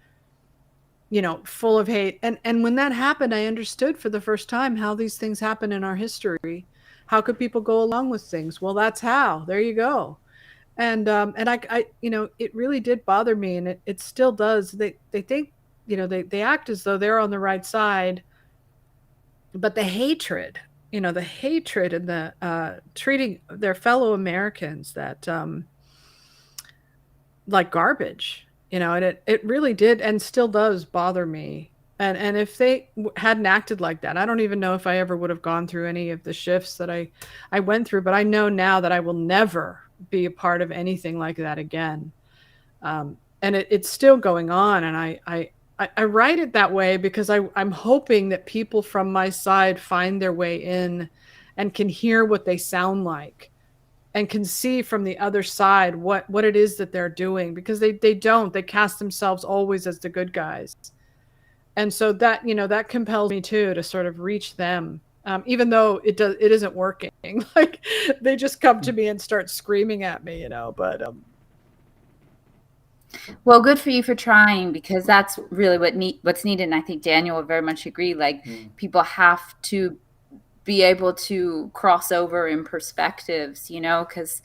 [SPEAKER 4] full of hate. And when that happened, I understood for the first time how these things happen in our history. How could people go along with things? Well, that's how. There you go. And I it really did bother me, and it still does. They think, they act as though they're on the right side, but the hatred and the treating their fellow Americans that like garbage, and it really did and still does bother me. And if they hadn't acted like that, I don't even know if I ever would have gone through any of the shifts that I went through. But I know now that I will never be a part of anything like that again. And it's still going on. And I write it that way because I'm hoping that people from my side find their way in and can hear what they sound like and can see from the other side what it is that they're doing, because they cast themselves always as the good guys. And so that, that compels me too, to sort of reach them. Even though it isn't working. Like, they just come to me and start screaming at me, but
[SPEAKER 3] Well, good for you for trying, because that's really what's needed. And I think Daniel would very much agree. Like, people have to be able to cross over in perspectives, because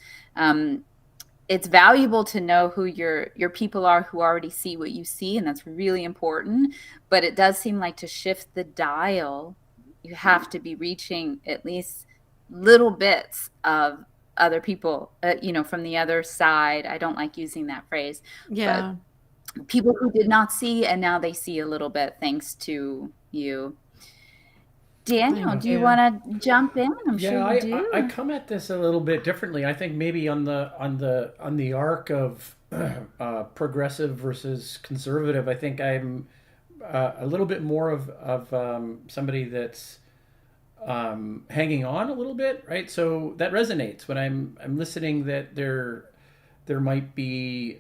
[SPEAKER 3] it's valuable to know who your people are who already see what you see, and that's really important. But it does seem like to shift the dial, you have to be reaching at least little bits of other people, from the other side. I don't like using that phrase.
[SPEAKER 4] Yeah.
[SPEAKER 3] But people who did not see, and now they see a little bit thanks to you. Daniel, do you want to jump in? I'm sure you do.
[SPEAKER 2] I come at this a little bit differently. I think maybe on the arc of progressive versus conservative, I think I'm a little bit more of somebody that's hanging on a little bit, right? So that resonates when I'm listening, that there might be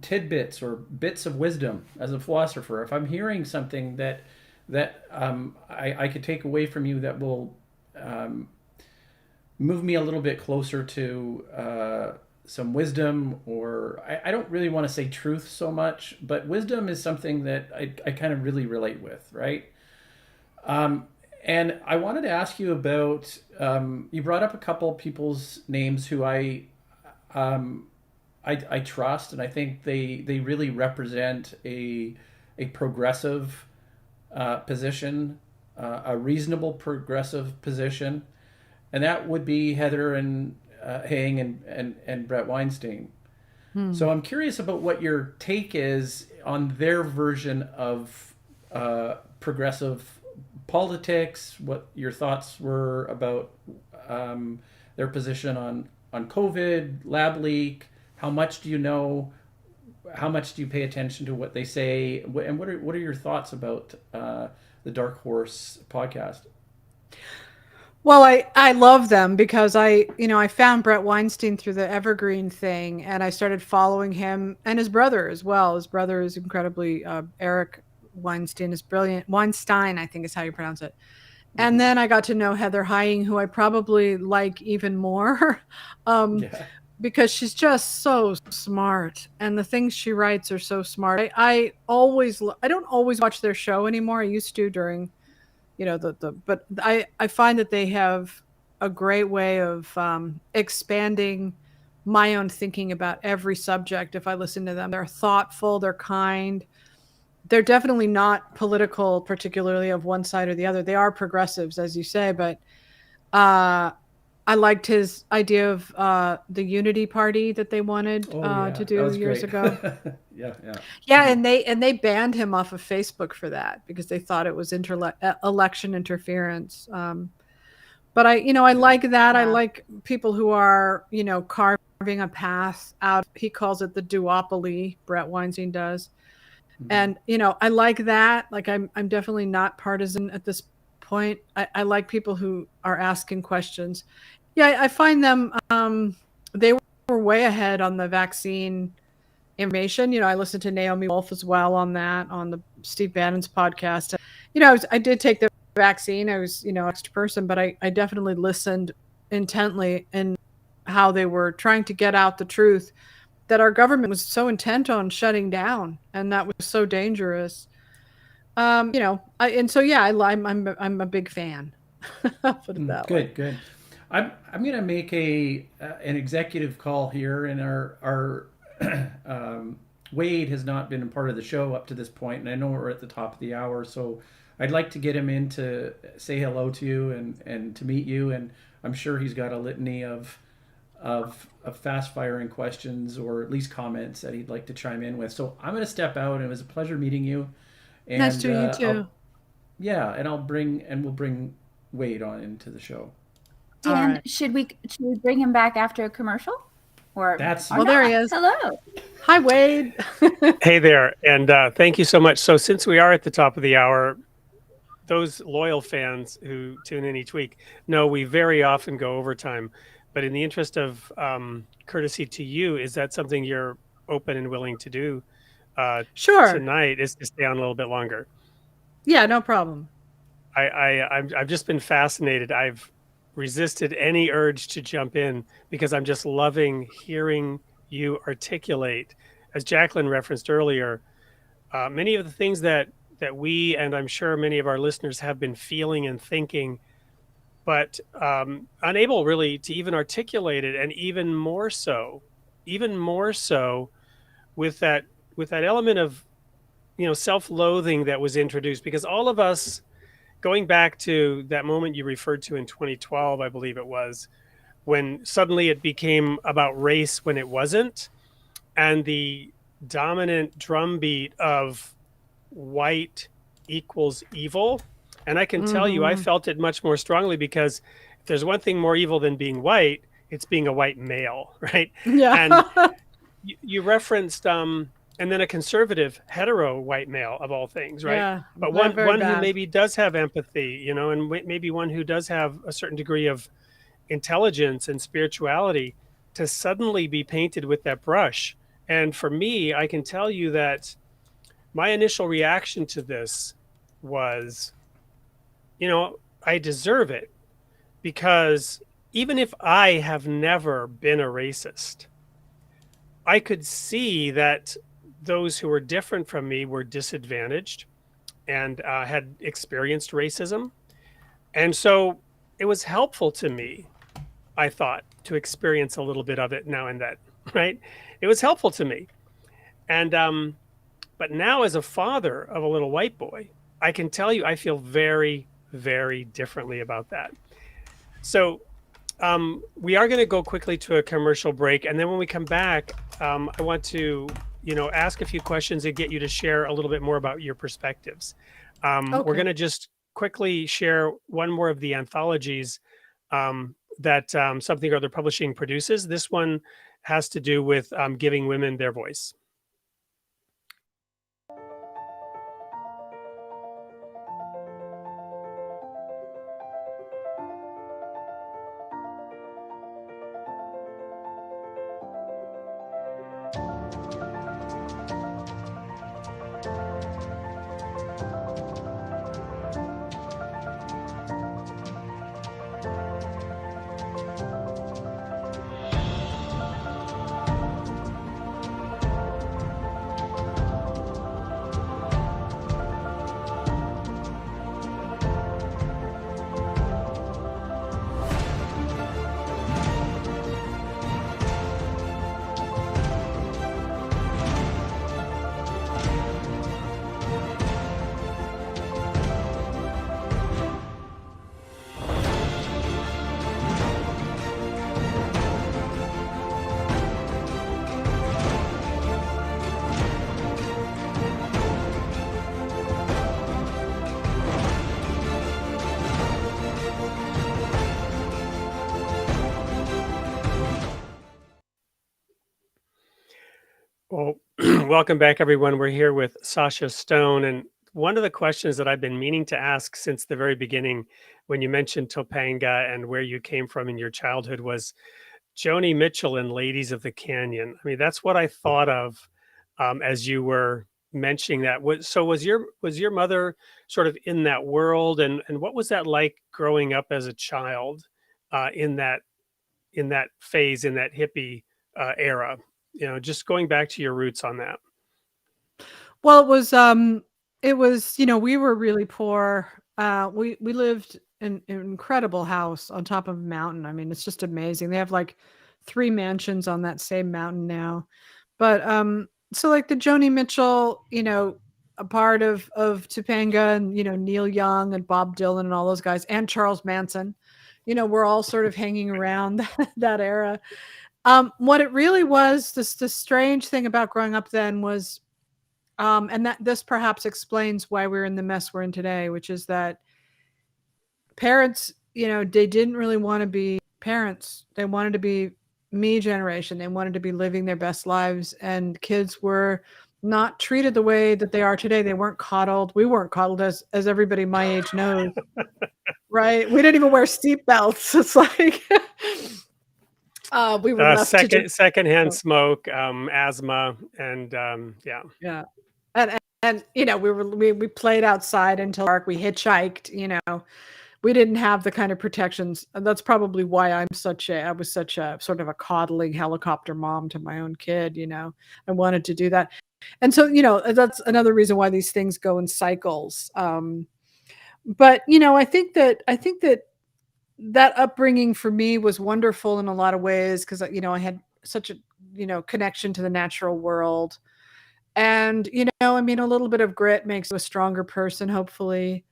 [SPEAKER 2] tidbits or bits of wisdom as a philosopher. If I'm hearing something that I could take away from you that will move me a little bit closer to some wisdom, or I don't really want to say truth so much, but wisdom is something that I kind of really relate with, right? And I wanted to ask you about, you brought up a couple people's names who I trust, and I think they really represent a progressive position, a reasonable progressive position, and that would be Heather and Hang and Brett Weinstein. So I'm curious about what your take is on their version of progressive politics, what your thoughts were about their position on COVID, lab leak. How much do you know? How much do you pay attention to what they say? And what are your thoughts about the Dark Horse podcast?
[SPEAKER 4] Well, I love them because I found Brett Weinstein through the Evergreen thing, and I started following him and his brother as well. His brother is incredibly, Eric Weinstein is brilliant. Weinstein, I think is how you pronounce it. And then I got to know Heather Heying, who I probably like even more. Because she's just so smart, and the things she writes are so smart. I don't always watch their show anymore. I used to during, but I find that they have a great way of expanding my own thinking about every subject. If I listen to them, they're thoughtful, they're kind. They're definitely not political, particularly of one side or the other. They are progressives, as you say, but I liked his idea of the Unity Party that they wanted to do years ago. Yeah, and they banned him off of Facebook for that because they thought it was election interference. But I like that. Yeah. I like people who are carving a path out. He calls it the duopoly. Brett Weinstein does, and I like that. Like I'm definitely not partisan at this point. I like people who are asking questions. Yeah, I find them, they were way ahead on the vaccine information. I listened to Naomi Wolf as well on that, on the Steve Bannon's podcast. I did take the vaccine. I was, an extra person, but I definitely listened intently in how they were trying to get out the truth that our government was so intent on shutting down, and that was so dangerous. I'm a big fan. Put it that way.
[SPEAKER 2] Good. I'm going to make an executive call here, and our Wade has not been a part of the show up to this point, and I know we're at the top of the hour, so I'd like to get him in to say hello to you and to meet you, and I'm sure he's got a litany of fast firing questions or at least comments that he'd like to chime in with. So I'm going to step out, and it was a pleasure meeting you. And,
[SPEAKER 4] nice to meet you too.
[SPEAKER 2] We'll bring Wade on into the show.
[SPEAKER 3] Dan, should we bring him back after a commercial?
[SPEAKER 4] There he is.
[SPEAKER 3] Hello.
[SPEAKER 4] Hi, Wade.
[SPEAKER 7] Hey there, and thank you so much. So since we are at the top of the hour, those loyal fans who tune in each week know we very often go overtime. But in the interest of courtesy to you, is that something you're open and willing to do
[SPEAKER 4] sure.
[SPEAKER 7] tonight, is to stay on a little bit longer?
[SPEAKER 4] Yeah, no problem.
[SPEAKER 7] I've just been fascinated. I've resisted any urge to jump in because I'm just loving hearing you articulate as Jacqueline referenced earlier, many of the things that we, and I'm sure many of our listeners, have been feeling and thinking, but unable really to even articulate it, and even more so with that element of, self-loathing that was introduced, because all of us, going back to that moment you referred to in 2012, I believe it was, when suddenly it became about race when it wasn't, and the dominant drumbeat of white equals evil. And I can tell you, I felt it much more strongly, because if there's one thing more evil than being white, it's being a white male, right?
[SPEAKER 4] Yeah.
[SPEAKER 7] And you referenced, and then a conservative hetero white male of all things, right?
[SPEAKER 4] Yeah,
[SPEAKER 7] But
[SPEAKER 4] they're
[SPEAKER 7] one
[SPEAKER 4] very
[SPEAKER 7] who
[SPEAKER 4] bad.
[SPEAKER 7] maybe does have empathy, and maybe one who does have a certain degree of intelligence and spirituality, to suddenly be painted with that brush. And for me, I can tell you that my initial reaction to this was, I deserve it, because even if I have never been a racist, I could see that those who were different from me were disadvantaged and had experienced racism. And so it was helpful to me, I thought, to experience a little bit of it now and then, right? It was helpful to me. And, but now, as a father of a little white boy, I can tell you I feel very, very differently about that. So we are going to go quickly to a commercial break. And then when we come back, I want to, ask a few questions and get you to share a little bit more about your perspectives. We're going to just quickly share one more of the anthologies that Something or Other Publishing produces. This one has to do with giving women their voice. Well, welcome back, everyone. We're here with Sasha Stone. And one of the questions that I've been meaning to ask since the very beginning, when you mentioned Topanga and where you came from in your childhood, was Joni Mitchell and Ladies of the Canyon. I mean, that's what I thought of as you were mentioning that. So was your mother sort of in that world, and what was that like growing up as a child in that phase, in that hippie era? Just going back to your roots on that.
[SPEAKER 4] Well, it was, we were really poor. We lived in an incredible house on top of a mountain. I mean, it's just amazing. They have like 3 mansions on that same mountain now. But so like the Joni Mitchell, a part of Topanga, and Neil Young and Bob Dylan and all those guys, and Charles Manson, we're all sort of hanging around that era. What it really was, the strange thing about growing up then was, and that this perhaps explains why we're in the mess we're in today, which is that parents, they didn't really want to be parents. They wanted to be me generation. They wanted to be living their best lives, and kids were not treated the way that they are today. They weren't coddled. We weren't coddled, as everybody my age knows, right? We didn't even wear seatbelts. It's like we were left
[SPEAKER 7] secondhand smoke, asthma, and
[SPEAKER 4] yeah, and we played outside until dark. We hitchhiked, we didn't have the kind of protections. And that's probably why I was such a sort of a coddling helicopter mom to my own kid, I wanted to do that. And so, that's another reason why these things go in cycles. But, I think that upbringing for me was wonderful in a lot of ways because, I had such a, connection to the natural world. And, a little bit of grit makes you a stronger person, hopefully.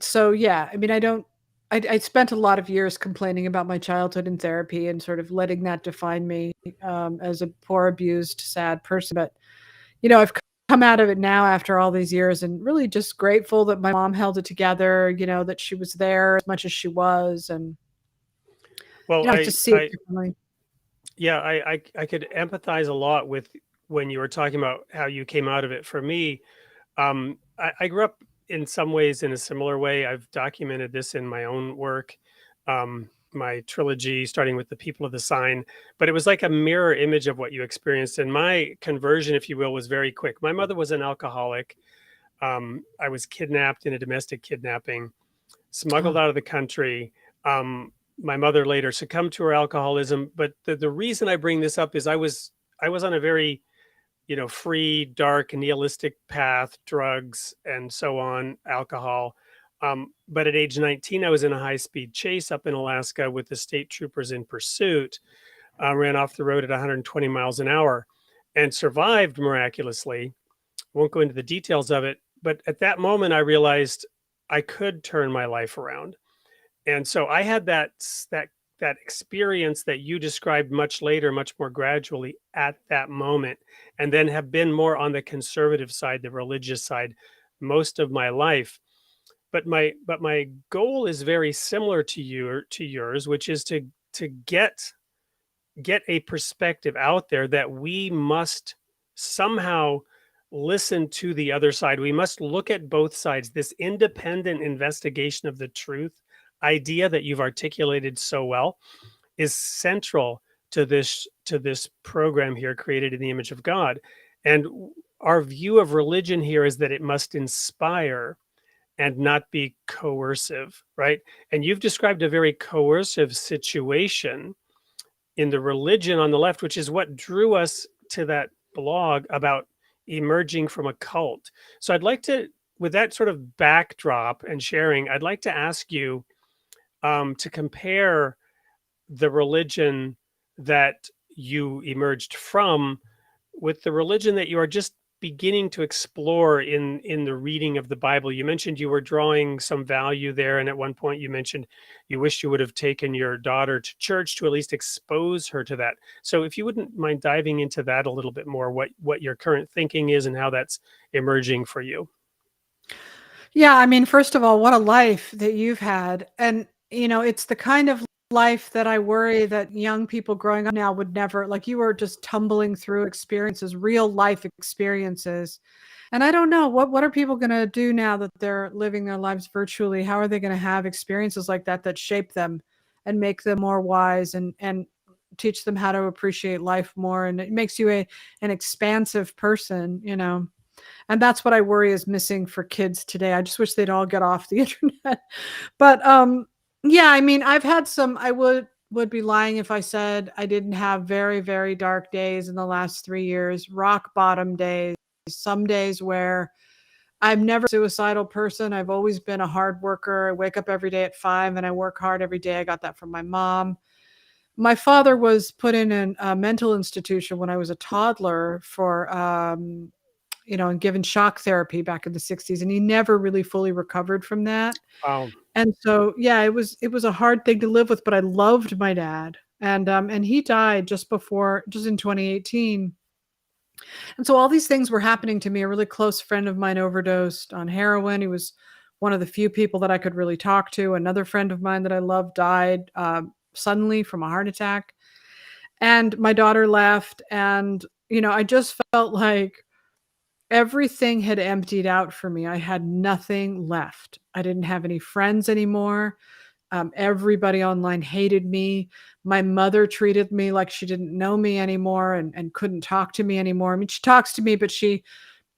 [SPEAKER 4] So yeah, I spent a lot of years complaining about my childhood in therapy and sort of letting that define me, as a poor, abused, sad person. But, I've come out of it now after all these years and really just grateful that my mom held it together, that she was there as much as she was. And,
[SPEAKER 7] Well,
[SPEAKER 4] I just see it differently.
[SPEAKER 7] Yeah, I could empathize a lot with when you were talking about how you came out of it. For me, I grew up in some ways in a similar way. I've documented this in my own work, my trilogy, starting with The People of the Sign, but it was like a mirror image of what you experienced. And my conversion, if you will, was very quick. My mother was an alcoholic. I was kidnapped in a domestic kidnapping, smuggled out of the country. My mother later succumbed to her alcoholism. But the reason I bring this up is I was on a very, free, dark, nihilistic path, drugs, and so on, alcohol. But at age 19, I was in a high-speed chase up in Alaska with the state troopers in pursuit, ran off the road at 120 miles an hour and survived miraculously. Won't go into the details of it, but at that moment, I realized I could turn my life around. And so I had that experience that you described much later, much more gradually at that moment, and then have been more on the conservative side, the religious side, most of my life. But my goal is very similar to you or to yours, which is to get a perspective out there that we must somehow listen to the other side. We must look at both sides. This independent investigation of the truth idea that you've articulated so well is central to this program here, Created in the Image of God. And our view of religion here is that it must inspire and not be coercive, right? And you've described a very coercive situation in the religion on the left, which is what drew us to that blog about emerging from a cult. So I'd like to, with that sort of backdrop and sharing, I'd like to ask you to compare the religion that you emerged from with the religion that you are just beginning to explore in the reading of the Bible. You mentioned you were drawing some value there, and at one point you mentioned you wished you would have taken your daughter to church to at least expose her to that. So if you wouldn't mind diving into that a little bit more, what your current thinking is and how that's emerging for you.
[SPEAKER 4] Yeah, first of all, what a life that you've had. And, it's the kind of life that I worry that young people growing up now would never, like you were just tumbling through experiences, real life experiences. And I don't know, what are people going to do now that they're living their lives virtually? How are they going to have experiences like that shape them and make them more wise and teach them how to appreciate life more? And it makes you an expansive person, And that's what I worry is missing for kids today. I just wish they'd all get off the internet. But yeah, I've had some, I would be lying if I said I didn't have very, very dark days in the last 3 years, rock bottom days, some days where I'm never a suicidal person. I've always been a hard worker. I wake up every day at 5 and I work hard every day. I got that from my mom. My father was put in a mental institution when I was a toddler for, and given shock therapy back in the 60s. And he never really fully recovered from that.
[SPEAKER 7] Wow.
[SPEAKER 4] And so, yeah, it was a hard thing to live with, but I loved my dad. And he died just in 2018. And so all these things were happening to me. A really close friend of mine overdosed on heroin. He was one of the few people that I could really talk to. Another friend of mine that I loved died suddenly from a heart attack. And my daughter left. And, I just felt like everything had emptied out for me. I had nothing left. I didn't have any friends anymore. Everybody online hated me. My mother treated me like she didn't know me anymore and couldn't talk to me anymore. She talks to me, but she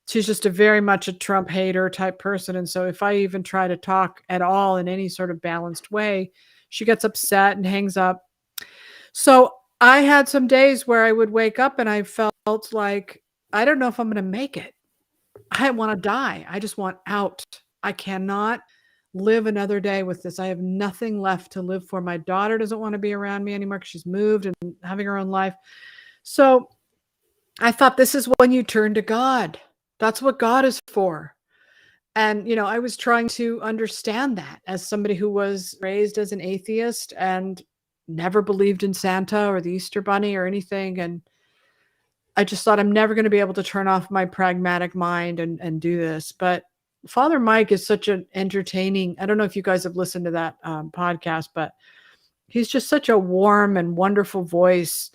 [SPEAKER 4] she's just a very much a Trump hater type person. And so if I even try to talk at all in any sort of balanced way, she gets upset and hangs up. So I had some days where I would wake up and I felt like, I don't know if I'm going to make it. I want to die. I just want out. I cannot live another day with this. I have nothing left to live for. My daughter doesn't want to be around me anymore because she's moved and having her own life. So I thought, this is when you turn to God. That's what God is for. And, I was trying to understand that as somebody who was raised as an atheist and never believed in Santa or the Easter Bunny or anything. And I just thought, I'm never going to be able to turn off my pragmatic mind and do this. But Father Mike is such an entertaining, I don't know if you guys have listened to that podcast, but he's just such a warm and wonderful voice.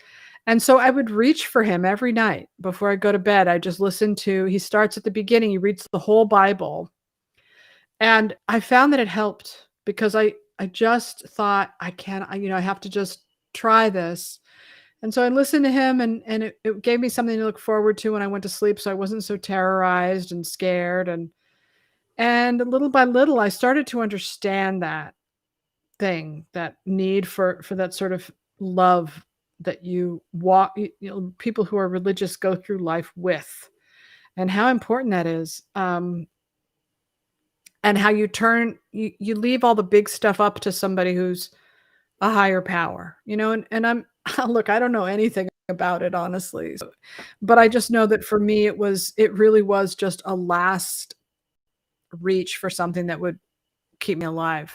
[SPEAKER 4] And so I would reach for him every night before I go to bed. I just listen to, he starts at the beginning, he reads the whole Bible. And I found that it helped because I just thought, I have to just try this. And so I listened to him and it gave me something to look forward to when I went to sleep. So I wasn't so terrorized and scared. And little by little, I started to understand that thing, that need for that sort of love that you walk, people who are religious go through life with, and how important that is. And how you leave all the big stuff up to somebody who's a higher power, and I'm, look, I don't know anything about it, honestly, but I just know that for me, it really was just a last reach for something that would keep me alive.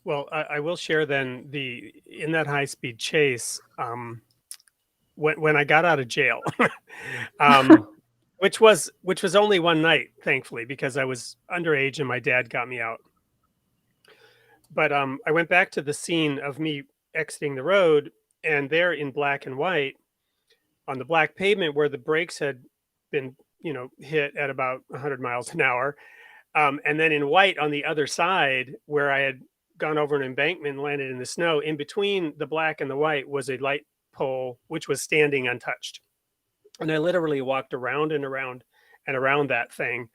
[SPEAKER 7] Well, I will share then in that high-speed chase, when I got out of jail, which was only one night, thankfully, because I was underage and my dad got me out. But I went back to the scene of me exiting the road, and there in black and white on the black pavement where the brakes had been, hit at about 100 miles an hour. And then in white on the other side where I had gone over an embankment and landed in the snow, in between the black and the white was a light pole, which was standing untouched. And I literally walked around and around and around that thing.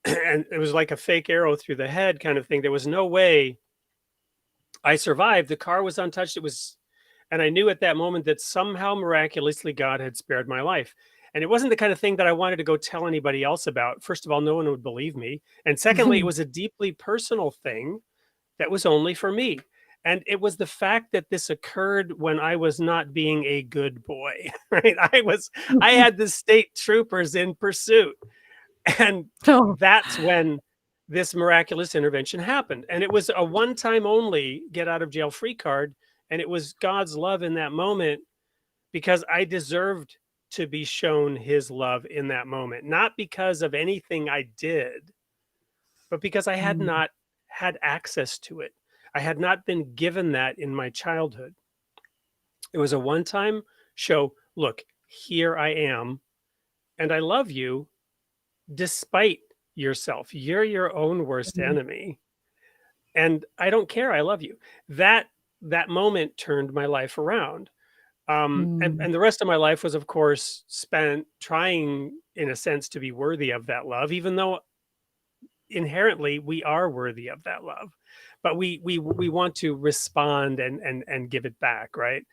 [SPEAKER 7] And it was like a fake arrow through the head kind of thing. There was no way I survived. The car was untouched. And I knew at that moment that somehow miraculously God had spared my life. And it wasn't the kind of thing that I wanted to go tell anybody else about. First of all, no one would believe me. And secondly, it was a deeply personal thing that was only for me. And it was the fact that this occurred when I was not being a good boy, right? I had the state troopers in pursuit. And that's when this miraculous intervention happened. And it was a one-time only get out of jail free card. And it was God's love in that moment, because I deserved to be shown his love in that moment, not because of anything I did, but because I had not had access to it. I had not been given that in my childhood. It was a one-time show. Look, here I am, and I love you despite yourself. You're your own worst enemy. And I don't care. I love you. That moment turned my life around. And the rest of my life was, of course, spent trying, in a sense, to be worthy of that love, even though inherently we are worthy of that love. But we want to respond and give it back, right?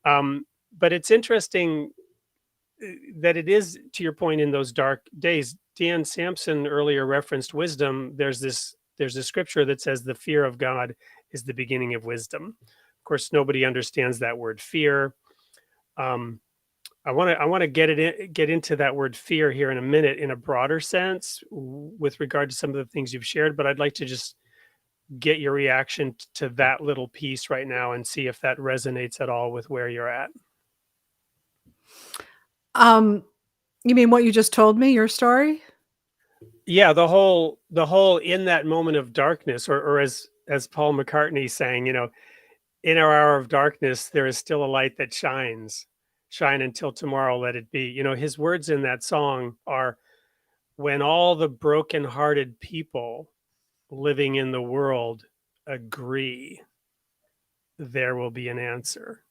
[SPEAKER 7] But it's interesting that it is, to your point, in those dark days. Dan Sampson earlier referenced wisdom. There's this scripture that says the fear of God is the beginning of wisdom. Of course, nobody understands that word fear. I want to get into that word fear here in a minute in a broader sense with regard to some of the things you've shared, but I'd like to just get your reaction to that little piece right now and see if that resonates at all with where you're at.
[SPEAKER 4] You mean what you just told me, your story?
[SPEAKER 7] Yeah, the whole in that moment of darkness, or as Paul McCartney sang, in our hour of darkness, there is still a light that shines. Shine until tomorrow, let it be. His words in that song are, when all the broken-hearted people living in the world agree, there will be an answer.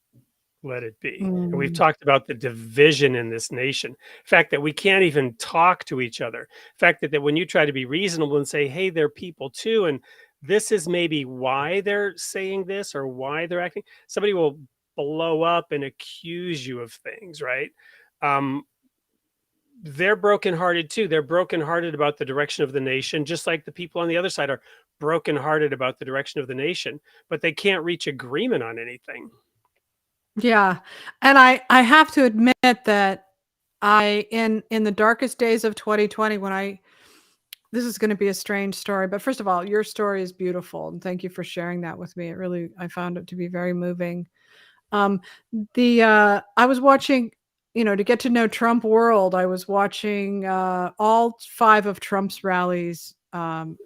[SPEAKER 7] let it be. And we've
[SPEAKER 4] Mm.
[SPEAKER 7] talked about the division in this nation. The fact that we can't even talk to each other. The fact that when you try to be reasonable and say, hey, they're people too, and this is maybe why they're saying this or why they're acting, somebody will blow up and accuse you of things, right? They're brokenhearted too. They're brokenhearted about the direction of the nation, just like the people on the other side are brokenhearted about the direction of the nation, but they can't reach agreement on anything.
[SPEAKER 4] Yeah. And I have to admit that in the darkest days of 2020, this is going to be a strange story, but first of all, your story is beautiful, and thank you for sharing that with me. I found it to be very moving. Um, I was watching, to get to know Trump world, I was watching all 5 of Trump's rallies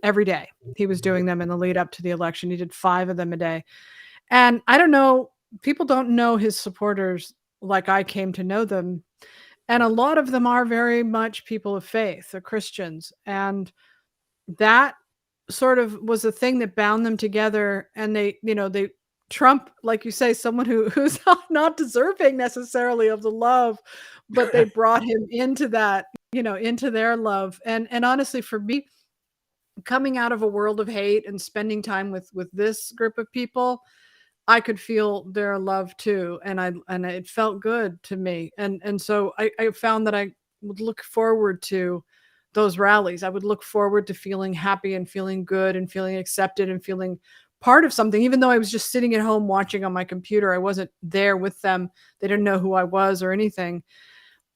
[SPEAKER 4] every day. He was doing them in the lead up to the election. He did 5 of them a day. And I don't know, people don't know his supporters like I came to know them. And a lot of them are very much people of faith, they're Christians. And that sort of was the thing that bound them together. And Trump, like you say, someone who's not deserving necessarily of the love, but they brought him into that, into their love. And honestly, for me, coming out of a world of hate and spending time with this group of people, I could feel their love too. And it felt good to me. And so I found that I would look forward to those rallies. I would look forward to feeling happy and feeling good and feeling accepted and feeling part of something, even though I was just sitting at home watching on my computer. I wasn't there with them. They didn't know who I was or anything,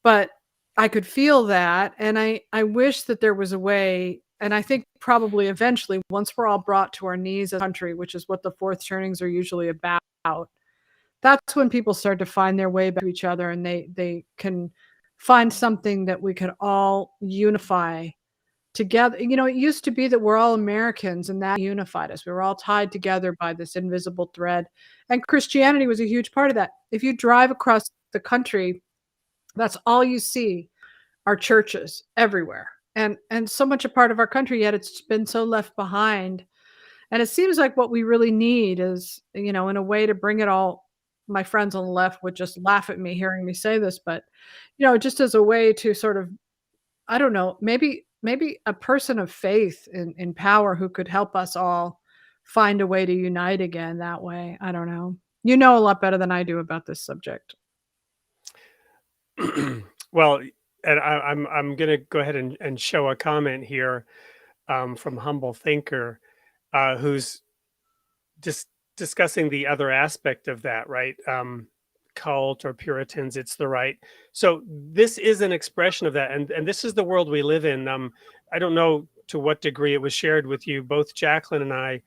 [SPEAKER 4] but I could feel that. And I wish that there was a way. And I think probably eventually, once we're all brought to our knees as a country, which is what the fourth turnings are usually about, that's when people start to find their way back to each other, and they can find something that we could all unify together. It used to be that we're all Americans, and that unified us. We were all tied together by this invisible thread. And Christianity was a huge part of that. If you drive across the country, that's all you see are churches everywhere. And so much a part of our country, yet it's been so left behind. And it seems like what we really need is, in a way to bring it all. My friends on the left would just laugh at me hearing me say this, but, just as a way to sort of, I don't know, maybe a person of faith in power who could help us all find a way to unite again that way. I don't know. You know a lot better than I do about this subject.
[SPEAKER 7] Well, and I'm going to go ahead and show a comment here from Humble Thinker, who's just discussing the other aspect of that, right? Cult or Puritans, it's the right. So this is an expression of that, and this is the world we live in. I don't know to what degree it was shared with you. Both Jacqueline and I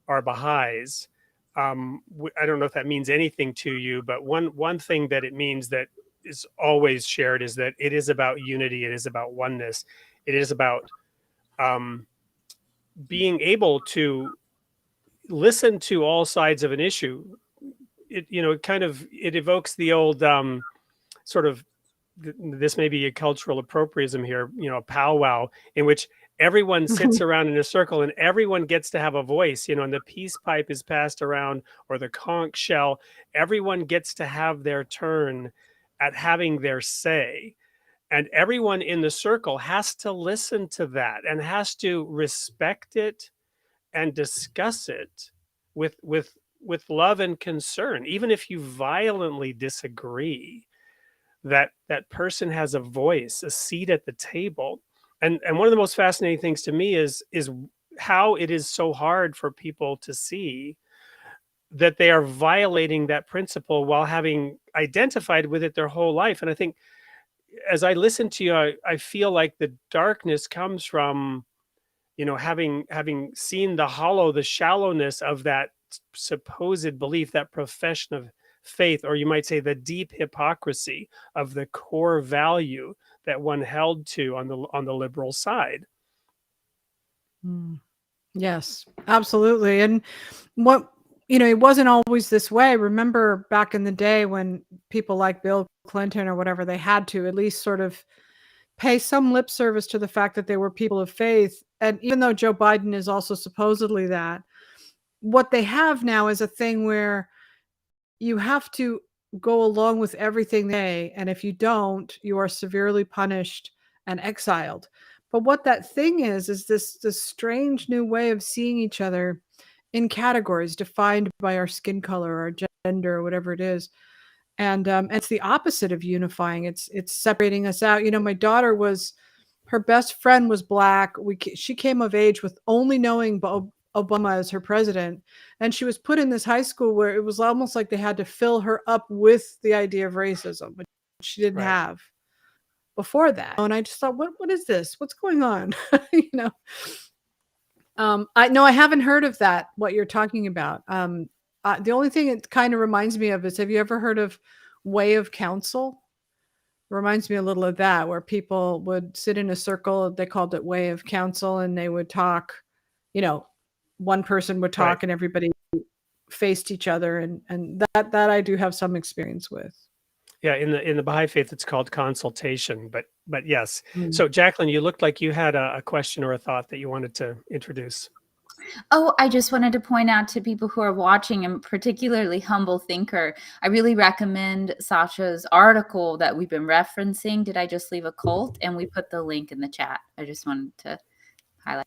[SPEAKER 7] are Baha'is. I don't know if that means anything to you, but one thing that it means that is always shared is that it is about unity. It is about oneness. It is about being able to listen to all sides of an issue. It evokes the old sort of, this may be a cultural appropriatism here, a powwow in which everyone sits around in a circle and everyone gets to have a voice, and the peace pipe is passed around, or the conch shell. Everyone gets to have their turn at having their say. And everyone in the circle has to listen to that and has to respect it and discuss it with love and concern. Even if you violently disagree, that person has a voice, a seat at the table. And one of the most fascinating things to me is how it is so hard for people to see that they are violating that principle while having identified with it their whole life. And I think as I listen to you, I feel like the darkness comes from, having seen the shallowness of that supposed belief, that profession of faith, or you might say the deep hypocrisy of the core value that one held to on the liberal side.
[SPEAKER 4] Yes, absolutely. And it wasn't always this way. Remember back in the day when people like Bill Clinton or whatever, they had to at least sort of pay some lip service to the fact that they were people of faith. And even though Joe Biden is also supposedly that, what they have now is a thing where you have to go along with everything they, and if you don't, you are severely punished and exiled. But what that thing is this strange new way of seeing each other in categories defined by our skin color, our gender, or whatever it is. And it's the opposite of unifying. It's separating us out. My daughter her best friend was Black. She came of age with only knowing Obama as her president, and she was put in this high school where it was almost like they had to fill her up with the idea of racism, which she didn't
[SPEAKER 7] Right.
[SPEAKER 4] have before that. And I just thought, what is this? What's going on? I haven't heard of that, what you're talking about. The only thing it kind of reminds me of is, have you ever heard of Way of Counsel? Reminds me a little of that, where people would sit in a circle. They called it Way of Counsel, and they would talk. One person would talk, right, and everybody faced each other, and that I do have some experience with.
[SPEAKER 7] Yeah, in the Baha'i faith, it's called consultation. But yes. So Jacqueline, you looked like you had a question or a thought that you wanted to introduce.
[SPEAKER 3] Oh, I just wanted to point out to people who are watching, and particularly Humble Thinker, I really recommend Sasha's article that we've been referencing, Did I Just Leave a Cult? And we put the link in the chat. I just wanted to highlight.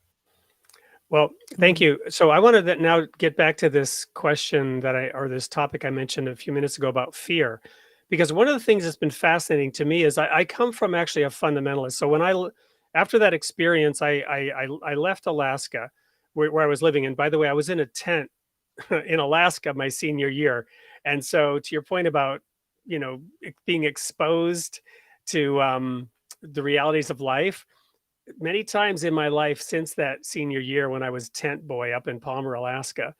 [SPEAKER 7] Well, thank you. So I wanted to now get back to this question or this topic I mentioned a few minutes ago about fear, because one of the things that's been fascinating to me is I come from actually a fundamentalist. So after that experience, I left Alaska, where I was living. And by the way, I was in a tent in Alaska my senior year. And so to your point about, being exposed to the realities of life, many times in my life since that senior year when I was tent boy up in Palmer, Alaska,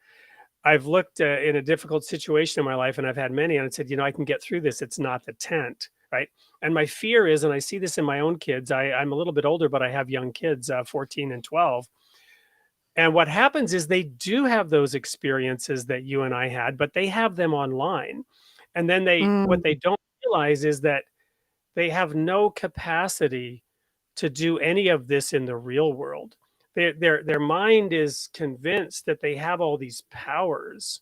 [SPEAKER 7] I've looked in a difficult situation in my life, and I've had many, and I said, I can get through this. It's not the tent, right? And my fear is, and I see this in my own kids, I'm a little bit older, but I have young kids, 14 and 12. And what happens is they do have those experiences that you and I had, but they have them online. And then what they don't realize is that they have no capacity to do any of this in the real world. Their mind is convinced that they have all these powers,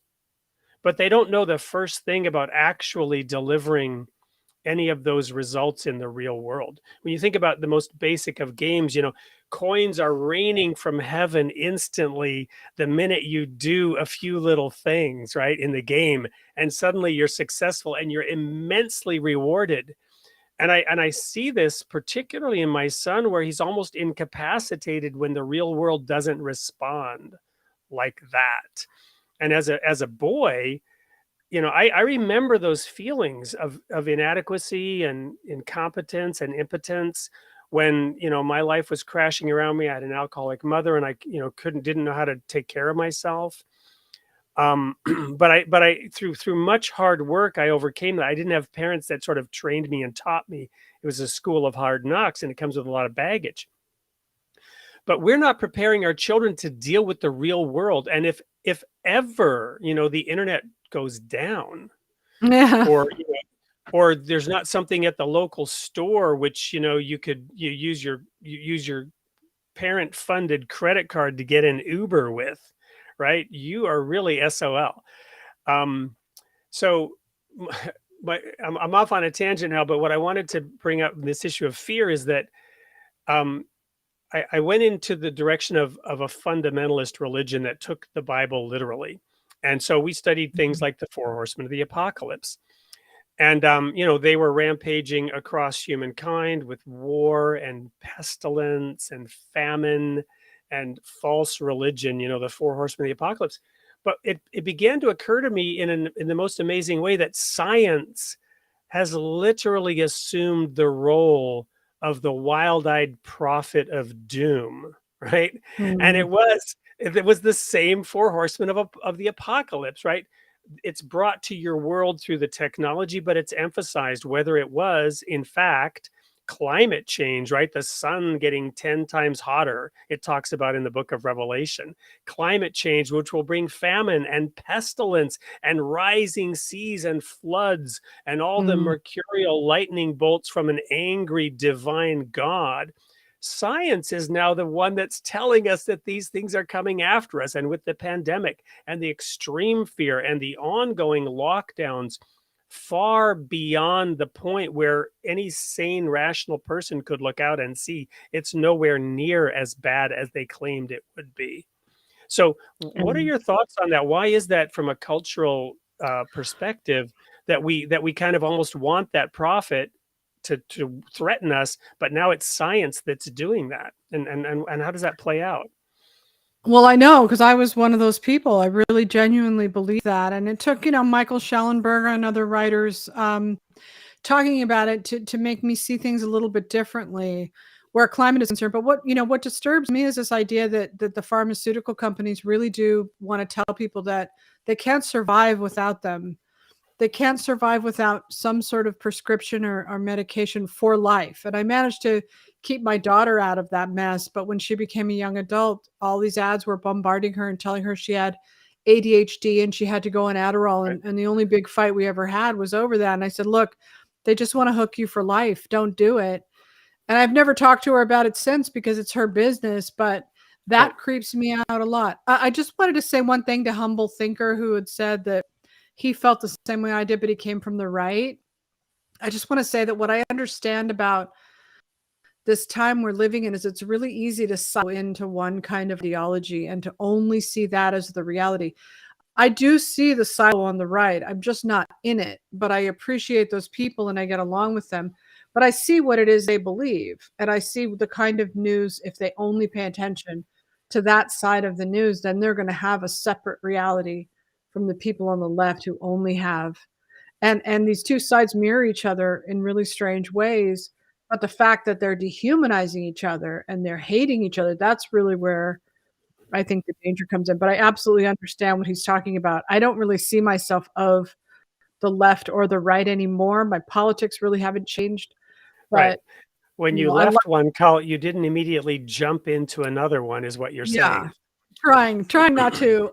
[SPEAKER 7] but they don't know the first thing about actually delivering any of those results in the real world. When you think about the most basic of games, coins are raining from heaven instantly the minute you do a few little things, right, in the game, and suddenly you're successful and you're immensely rewarded. And I see this particularly in my son, where he's almost incapacitated when the real world doesn't respond like that. And as a boy, I remember those feelings of inadequacy and incompetence and impotence when, my life was crashing around me. I had an alcoholic mother, and I, didn't know how to take care of myself. But I through much hard work, I overcame that. I didn't have parents that sort of trained me and taught me. It was a school of hard knocks, and it comes with a lot of baggage. But we're not preparing our children to deal with the real world. And if ever, the internet goes down, or there's not something at the local store, which, you use your parent funded credit card to get an Uber with, right? You are really SOL. So I'm off on a tangent now, but what I wanted to bring up in this issue of fear is that I went into the direction of a fundamentalist religion that took the Bible literally. And so we studied things like the 4 horsemen of the apocalypse. And, they were rampaging across humankind with war and pestilence and famine and false religion, the 4 horsemen of the apocalypse. But it began to occur to me in the most amazing way that science has literally assumed the role of the wild-eyed prophet of doom, right? And it was the same 4 horsemen of the apocalypse, right? It's brought to your world through the technology, but it's emphasized whether it was, in fact, climate change, right? The sun getting 10 times hotter, it talks about in the book of Revelation. Climate change, which will bring famine and pestilence and rising seas and floods and all the mercurial lightning bolts from an angry divine God. Science is now the one that's telling us that these things are coming after us. And with the pandemic and the extreme fear and the ongoing lockdowns, far beyond the point where any sane, rational person could look out and see it's nowhere near as bad as they claimed it would be. So, what are your thoughts on that? Why is that from a cultural perspective that we kind of almost want that prophet to threaten us, but now it's science that's doing that, and how does that play out?
[SPEAKER 4] Well, I know because I was one of those people. I really genuinely believe that. And it took, Michael Schellenberger and other writers talking about it to make me see things a little bit differently where climate is concerned. But what disturbs me is this idea that the pharmaceutical companies really do want to tell people that they can't survive without them. They can't survive without some sort of prescription or medication for life. And I managed to keep my daughter out of that mess. But when she became a young adult, all these ads were bombarding her and telling her she had ADHD and she had to go on Adderall. And the only big fight we ever had was over that. And I said, look, they just want to hook you for life. Don't do it. And I've never talked to her about it since because it's her business. But that creeps me out a lot. I just wanted to say one thing to Humble Thinker, who had said that he felt the same way I did, but he came from the right. I just want to say that what I understand about this time we're living in is it's really easy to silo into one kind of ideology and to only see that as the reality. I do see the silo on the right. I'm just not in it, but I appreciate those people and I get along with them. But I see what it is they believe. And I see the kind of news, if they only pay attention to that side of the news, then they're going to have a separate reality from the people on the left who only have. And these two sides mirror each other in really strange ways. But the fact that they're dehumanizing each other and they're hating each other, that's really where I think the danger comes in. But I absolutely understand what he's talking about. I don't really see myself of the left or the right anymore. My politics really haven't changed. But,
[SPEAKER 7] right. When you left one cult, you didn't immediately jump into another one, is what you're saying.
[SPEAKER 4] Trying not to.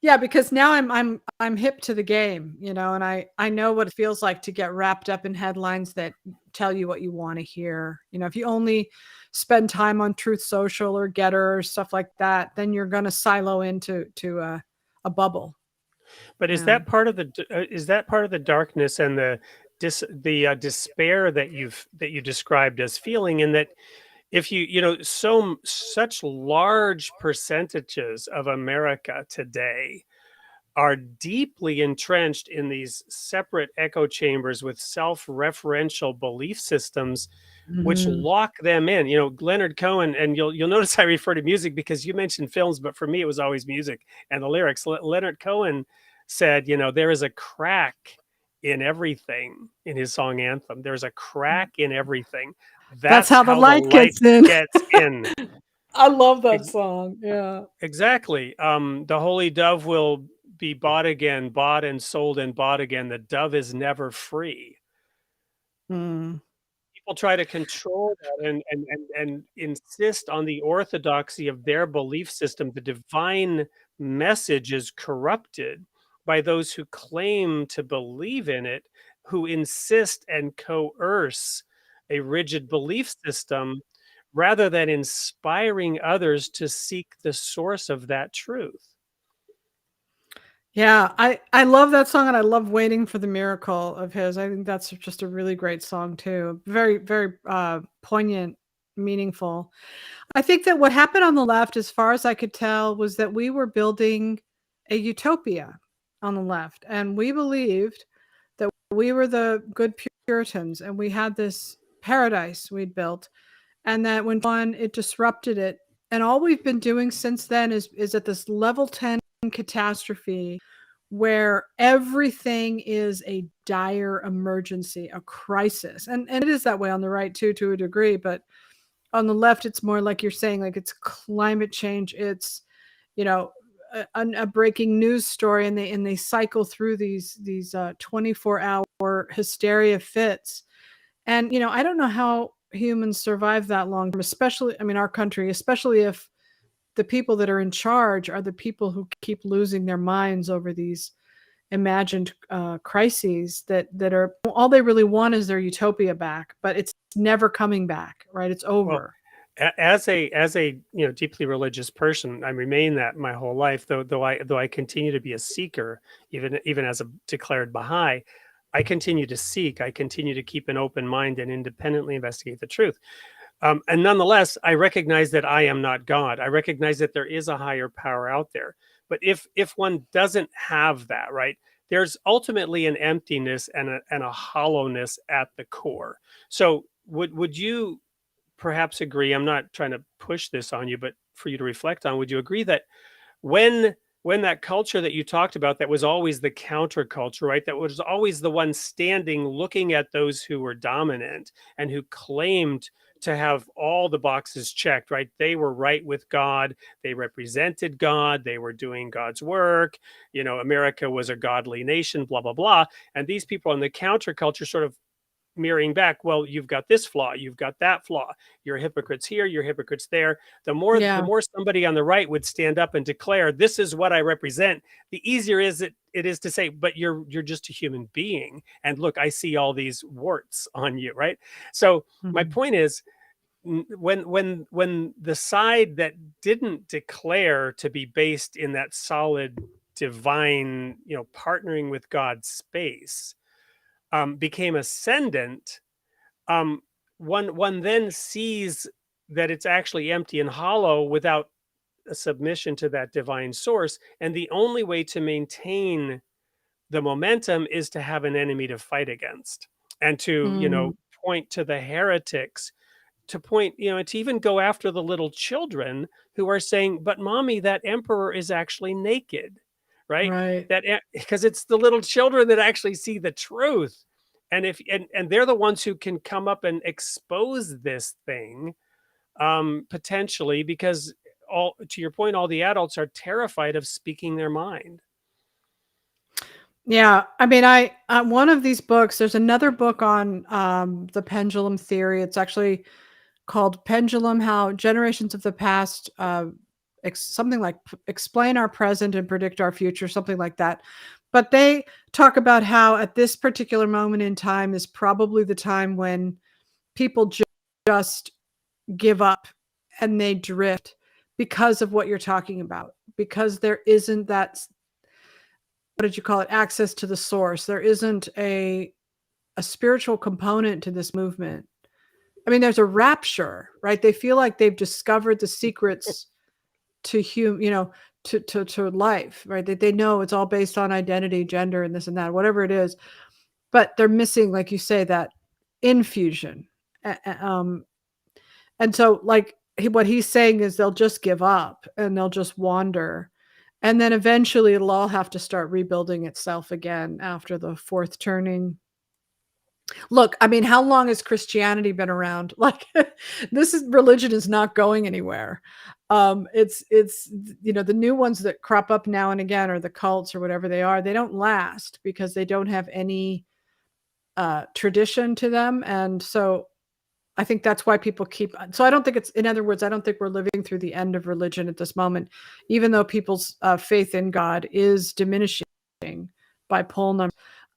[SPEAKER 4] Yeah, because now I'm hip to the game, and I know what it feels like to get wrapped up in headlines that tell you what you want to hear. If you only spend time on Truth Social or Getter or stuff like that, then you're going to silo into a bubble.
[SPEAKER 7] But is that part of the darkness and the despair that you described as feeling, in that if such large percentages of America today are deeply entrenched in these separate echo chambers with self-referential belief systems, which lock them in. Leonard Cohen, and you'll notice I refer to music because you mentioned films, but for me it was always music and the lyrics. Leonard Cohen said, there is a crack in everything in his song Anthem. There's a crack in everything. That's how the light gets in.
[SPEAKER 4] I love that song. Yeah,
[SPEAKER 7] exactly. The holy dove will be bought again, bought and sold and bought again. The dove is never free. People try to control that and insist on the orthodoxy of their belief system. The divine message is corrupted by those who claim to believe in it, who insist and coerce a rigid belief system rather than inspiring others to seek the source of that truth.
[SPEAKER 4] Yeah, I love that song, and I love Waiting for the Miracle of his. I think that's just a really great song too. Very, very poignant, meaningful. I think that what happened on the left, as far as I could tell, was that we were building a utopia on the left, and we believed that we were the good Puritans and we had this paradise we'd built, and that when it disrupted it. And all we've been doing since then is at this level 10 catastrophe where everything is a dire emergency, a crisis. And it is that way on the right too, to a degree, but on the left, it's more like you're saying, like it's climate change. It's, a breaking news story, and they cycle through these 24-hour hysteria fits. And, I don't know how humans survive that long, especially, our country, especially if the people that are in charge are the people who keep losing their minds over these imagined crises that are, all they really want is their utopia back, but it's never coming back, right? It's over.
[SPEAKER 7] Well, as a deeply religious person, I remain that my whole life, though I continue to be a seeker, even as a declared Baha'i. I continue to seek, I continue to keep an open mind and independently investigate the truth. And nonetheless, I recognize that I am not God. I recognize that there is a higher power out there. But if one doesn't have that, right, there's ultimately an emptiness and a hollowness at the core. So would you perhaps agree? I'm not trying to push this on you, but for you to reflect on, would you agree that when that culture that you talked about, that was always the counterculture, right? That was always the one standing, looking at those who were dominant and who claimed to have all the boxes checked, right? They were right with God. They represented God. They were doing God's work. You know, America was a godly nation, blah, blah, blah. And these people in the counterculture sort of mirroring back, well, you've got this flaw, you've got that flaw, you're hypocrites here, you're hypocrites there. The more somebody on the right would stand up and declare, this is what I represent, the easier it is to say, but you're just a human being, and look, I see all these warts on you, right? So my point is, when the side that didn't declare to be based in that solid divine, partnering with God space, became ascendant, one then sees that it's actually empty and hollow without a submission to that divine source. And the only way to maintain the momentum is to have an enemy to fight against, and to, point to the heretics, to point, to even go after the little children who are saying, but mommy, that emperor is actually naked. Right. That because it's the little children that actually see the truth. And and they're the ones who can come up and expose this thing, potentially, because to your point, all the adults are terrified of speaking their mind.
[SPEAKER 4] Yeah. I mean, one of these books, there's another book on the pendulum theory. It's actually called Pendulum: How Generations of the Past something like explain our present and predict our future, something like that. But they talk about how at this particular moment in time is probably the time when people just give up and they drift because of what you're talking about, because there isn't that, what did you call it, access to the source. There isn't a spiritual component to this movement. I mean, there's a rapture, right? They feel like they've discovered the secrets to to life, right? They know it's all based on identity, gender, and this and that, whatever it is. But they're missing, like you say, that infusion. And so, like, what he's saying is they'll just give up and they'll just wander. And then eventually it'll all have to start rebuilding itself again after the fourth turning. Look, I mean, how long has Christianity been around? Like, religion is not going anywhere. It's the new ones that crop up now and again, or the cults or whatever they are, they don't last because they don't have any tradition to them. And so I think that's why people so I don't think in other words, I don't think we're living through the end of religion at this moment, even though people's faith in God is diminishing by poll numbers.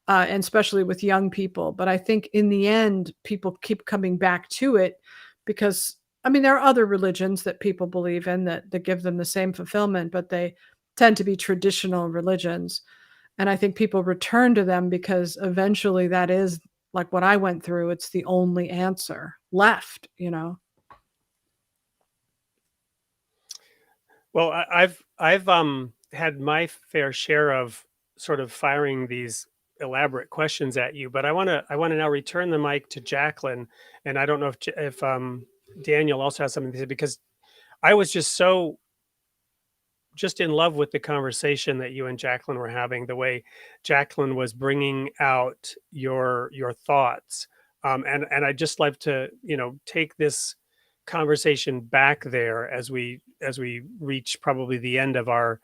[SPEAKER 4] And especially with young people. But I think in the end, people keep coming back to it because, I mean, there are other religions that people believe in that give them the same fulfillment, but they tend to be traditional religions. And I think people return to them because eventually that is, like what I went through, it's the only answer left,
[SPEAKER 7] Well, I've had my fair share of sort of firing these elaborate questions at you, but I want to now return the mic to Jacqueline, and I don't know if Daniel also has something to say, because I was just in love with the conversation that you and Jacqueline were having, the way Jacqueline was bringing out your thoughts, and I'd just like to take this conversation back there as we reach probably the end of our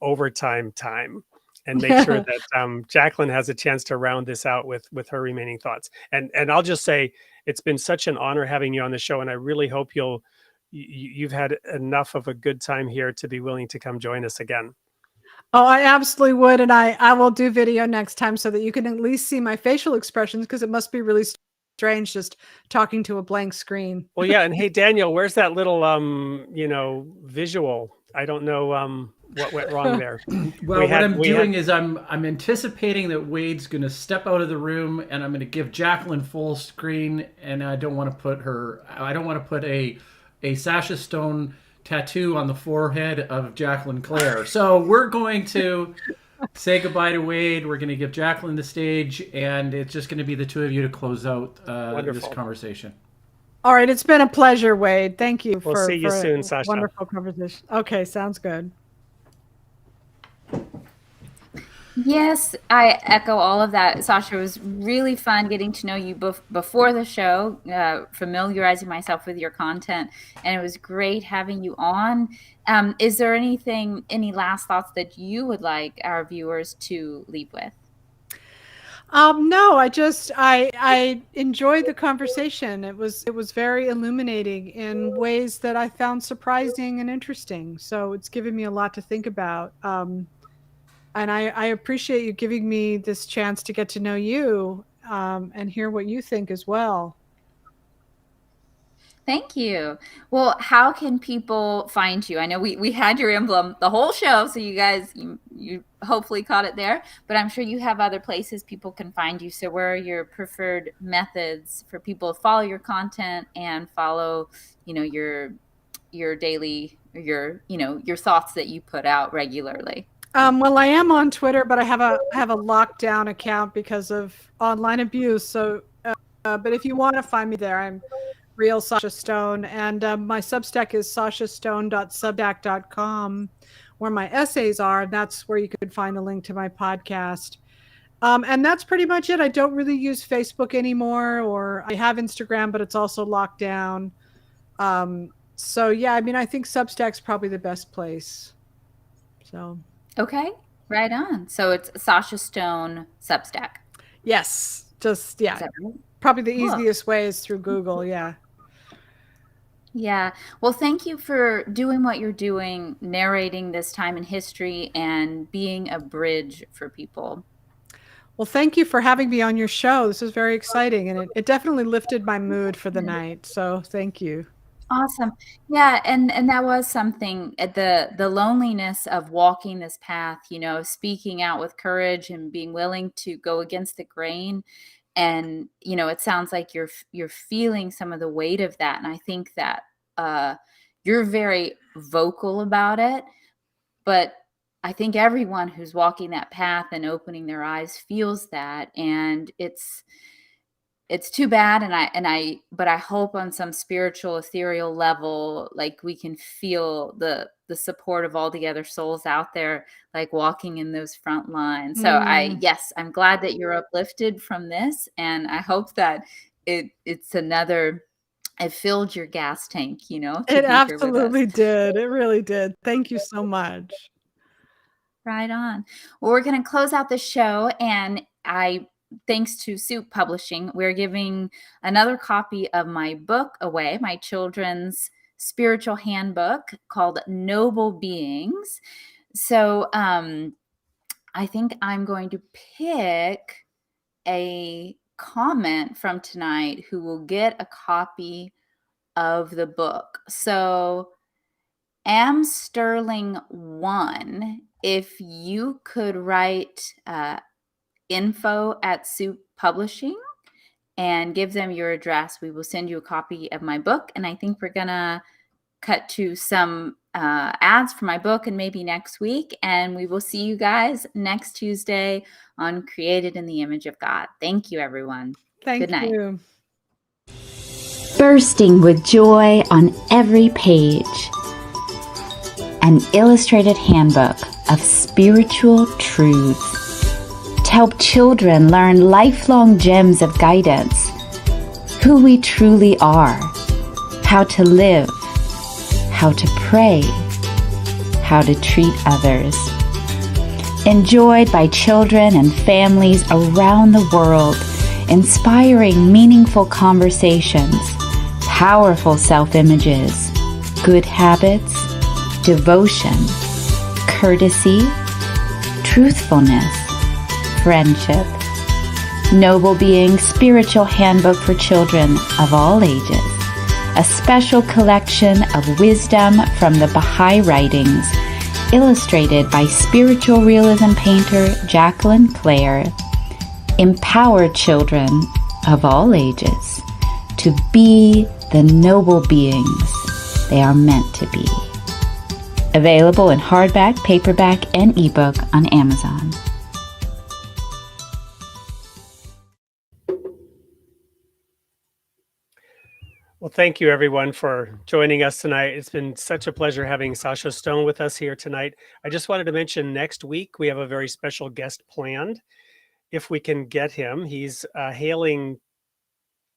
[SPEAKER 7] overtime time, and make sure that Jacqueline has a chance to round this out with her remaining thoughts. And I'll just say it's been such an honor having you on the show, and I really hope you've had enough of a good time here to be willing to come join us again.
[SPEAKER 4] Oh, I absolutely would, and I will do video next time so that you can at least see my facial expressions, because it must be really strange just talking to a blank screen.
[SPEAKER 7] Well, yeah, and hey, Daniel, where's that little visual? I don't know. what went wrong there.
[SPEAKER 2] Well, what I'm doing is I'm anticipating that Wade's going to step out of the room, and I'm going to give Jacqueline full screen, and I don't want to put a Sasha Stone tattoo on the forehead of Jacqueline Claire. So we're going to say goodbye to Wade. We're going to give Jacqueline the stage, and it's just going to be the two of you to close out this conversation.
[SPEAKER 4] All right, it's been a pleasure, Wade. Thank you
[SPEAKER 7] We'll see you soon, Sasha.
[SPEAKER 4] Wonderful conversation. Okay, sounds good.
[SPEAKER 3] Yes, I echo all of that. Sasha, it was really fun getting to know you before the show, familiarizing myself with your content, and it was great having you on. Is there any last thoughts that you would like our viewers to leave with?
[SPEAKER 4] No, I enjoyed the conversation. It was very illuminating in ways that I found surprising and interesting. So it's given me a lot to think about. And I appreciate you giving me this chance to get to know you and hear what you think as well.
[SPEAKER 3] Thank you. Well, how can people find you? I know we had your emblem the whole show, so you guys, you hopefully caught it there, but I'm sure you have other places people can find you. So where are your preferred methods for people to follow your content and follow, your daily, your thoughts that you put out regularly?
[SPEAKER 4] Well, I am on Twitter, but I have a lockdown account because of online abuse. So, but if you want to find me there, I'm Real Sasha Stone, and my Substack is sashastone.substack.com, where my essays are. And that's where you could find a link to my podcast. And that's pretty much it. I don't really use Facebook anymore, or I have Instagram, but it's also locked down. So yeah, I think Substack's probably the best place. So.
[SPEAKER 3] Okay, right on. So it's Sasha Stone Substack.
[SPEAKER 4] Yes, just yeah.
[SPEAKER 3] Right?
[SPEAKER 4] Probably the easiest way is through Google. Yeah.
[SPEAKER 3] Yeah. Well, thank you for doing what you're doing, narrating this time in history and being a bridge for people.
[SPEAKER 4] Well, thank you for having me on your show. This is very exciting, and it definitely lifted my mood for the night. So thank you.
[SPEAKER 3] Awesome. Yeah, and that was something, the loneliness of walking this path, speaking out with courage and being willing to go against the grain. And, it sounds like you're feeling some of the weight of that. And I think that you're very vocal about it. But I think everyone who's walking that path and opening their eyes feels that. And it's too bad. But I hope on some spiritual, ethereal level, like we can feel the support of all the other souls out there, like walking in those front lines. So I'm glad that you're uplifted from this. And I hope that it filled your gas tank,
[SPEAKER 4] It absolutely did. It really did. Thank you so much.
[SPEAKER 3] Right on. Well, we're going to close out the show, and thanks to Soup Publishing, we're giving another copy of my book away, my children's spiritual handbook called Noble Beings. So I think I'm going to pick a comment from tonight who will get a copy of the book. So Am Sterling 1, if you could write info@Soup Publishing and give them your address, we will send you a copy of my book. And I think we're gonna cut to some ads for my book and maybe next week, and we will see you guys next Tuesday on Created in the Image of God. Thank you, everyone.
[SPEAKER 4] Good night. You.
[SPEAKER 8] Bursting with joy on every page, an illustrated handbook of spiritual truths to help children learn lifelong gems of guidance, who we truly are, how to live, how to pray, how to treat others. Enjoyed by children and families around the world, inspiring meaningful conversations, powerful self-images, good habits, devotion, courtesy, truthfulness, friendship. Noble Beings Spiritual Handbook for Children of All Ages. A special collection of wisdom from the Baha'i writings illustrated by spiritual realism painter Jacqueline Claire, empower children of all ages to be the noble beings they are meant to be. Available in hardback, paperback, and ebook on Amazon.
[SPEAKER 7] Well, thank you everyone for joining us tonight. It's been such a pleasure having Sasha Stone with us here tonight. I just wanted to mention next week we have a very special guest planned. If we can get him, he's hailing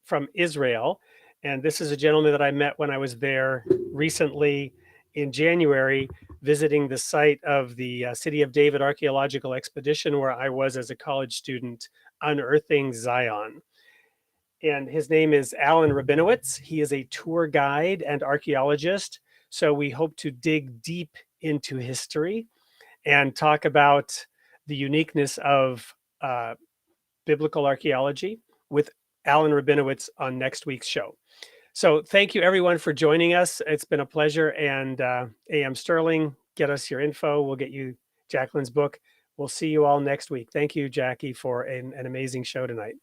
[SPEAKER 7] from Israel. And this is a gentleman that I met when I was there recently in January, visiting the site of the City of David archaeological expedition where I was as a college student unearthing Zion. And his name is Alan Rabinowitz. He is a tour guide and archaeologist. So we hope to dig deep into history and talk about the uniqueness of biblical archaeology with Alan Rabinowitz on next week's show. So thank you everyone for joining us. It's been a pleasure. And A.M. Sterling, get us your info. We'll get you Jacqueline's book. We'll see you all next week. Thank you, Jackie, for an amazing show tonight.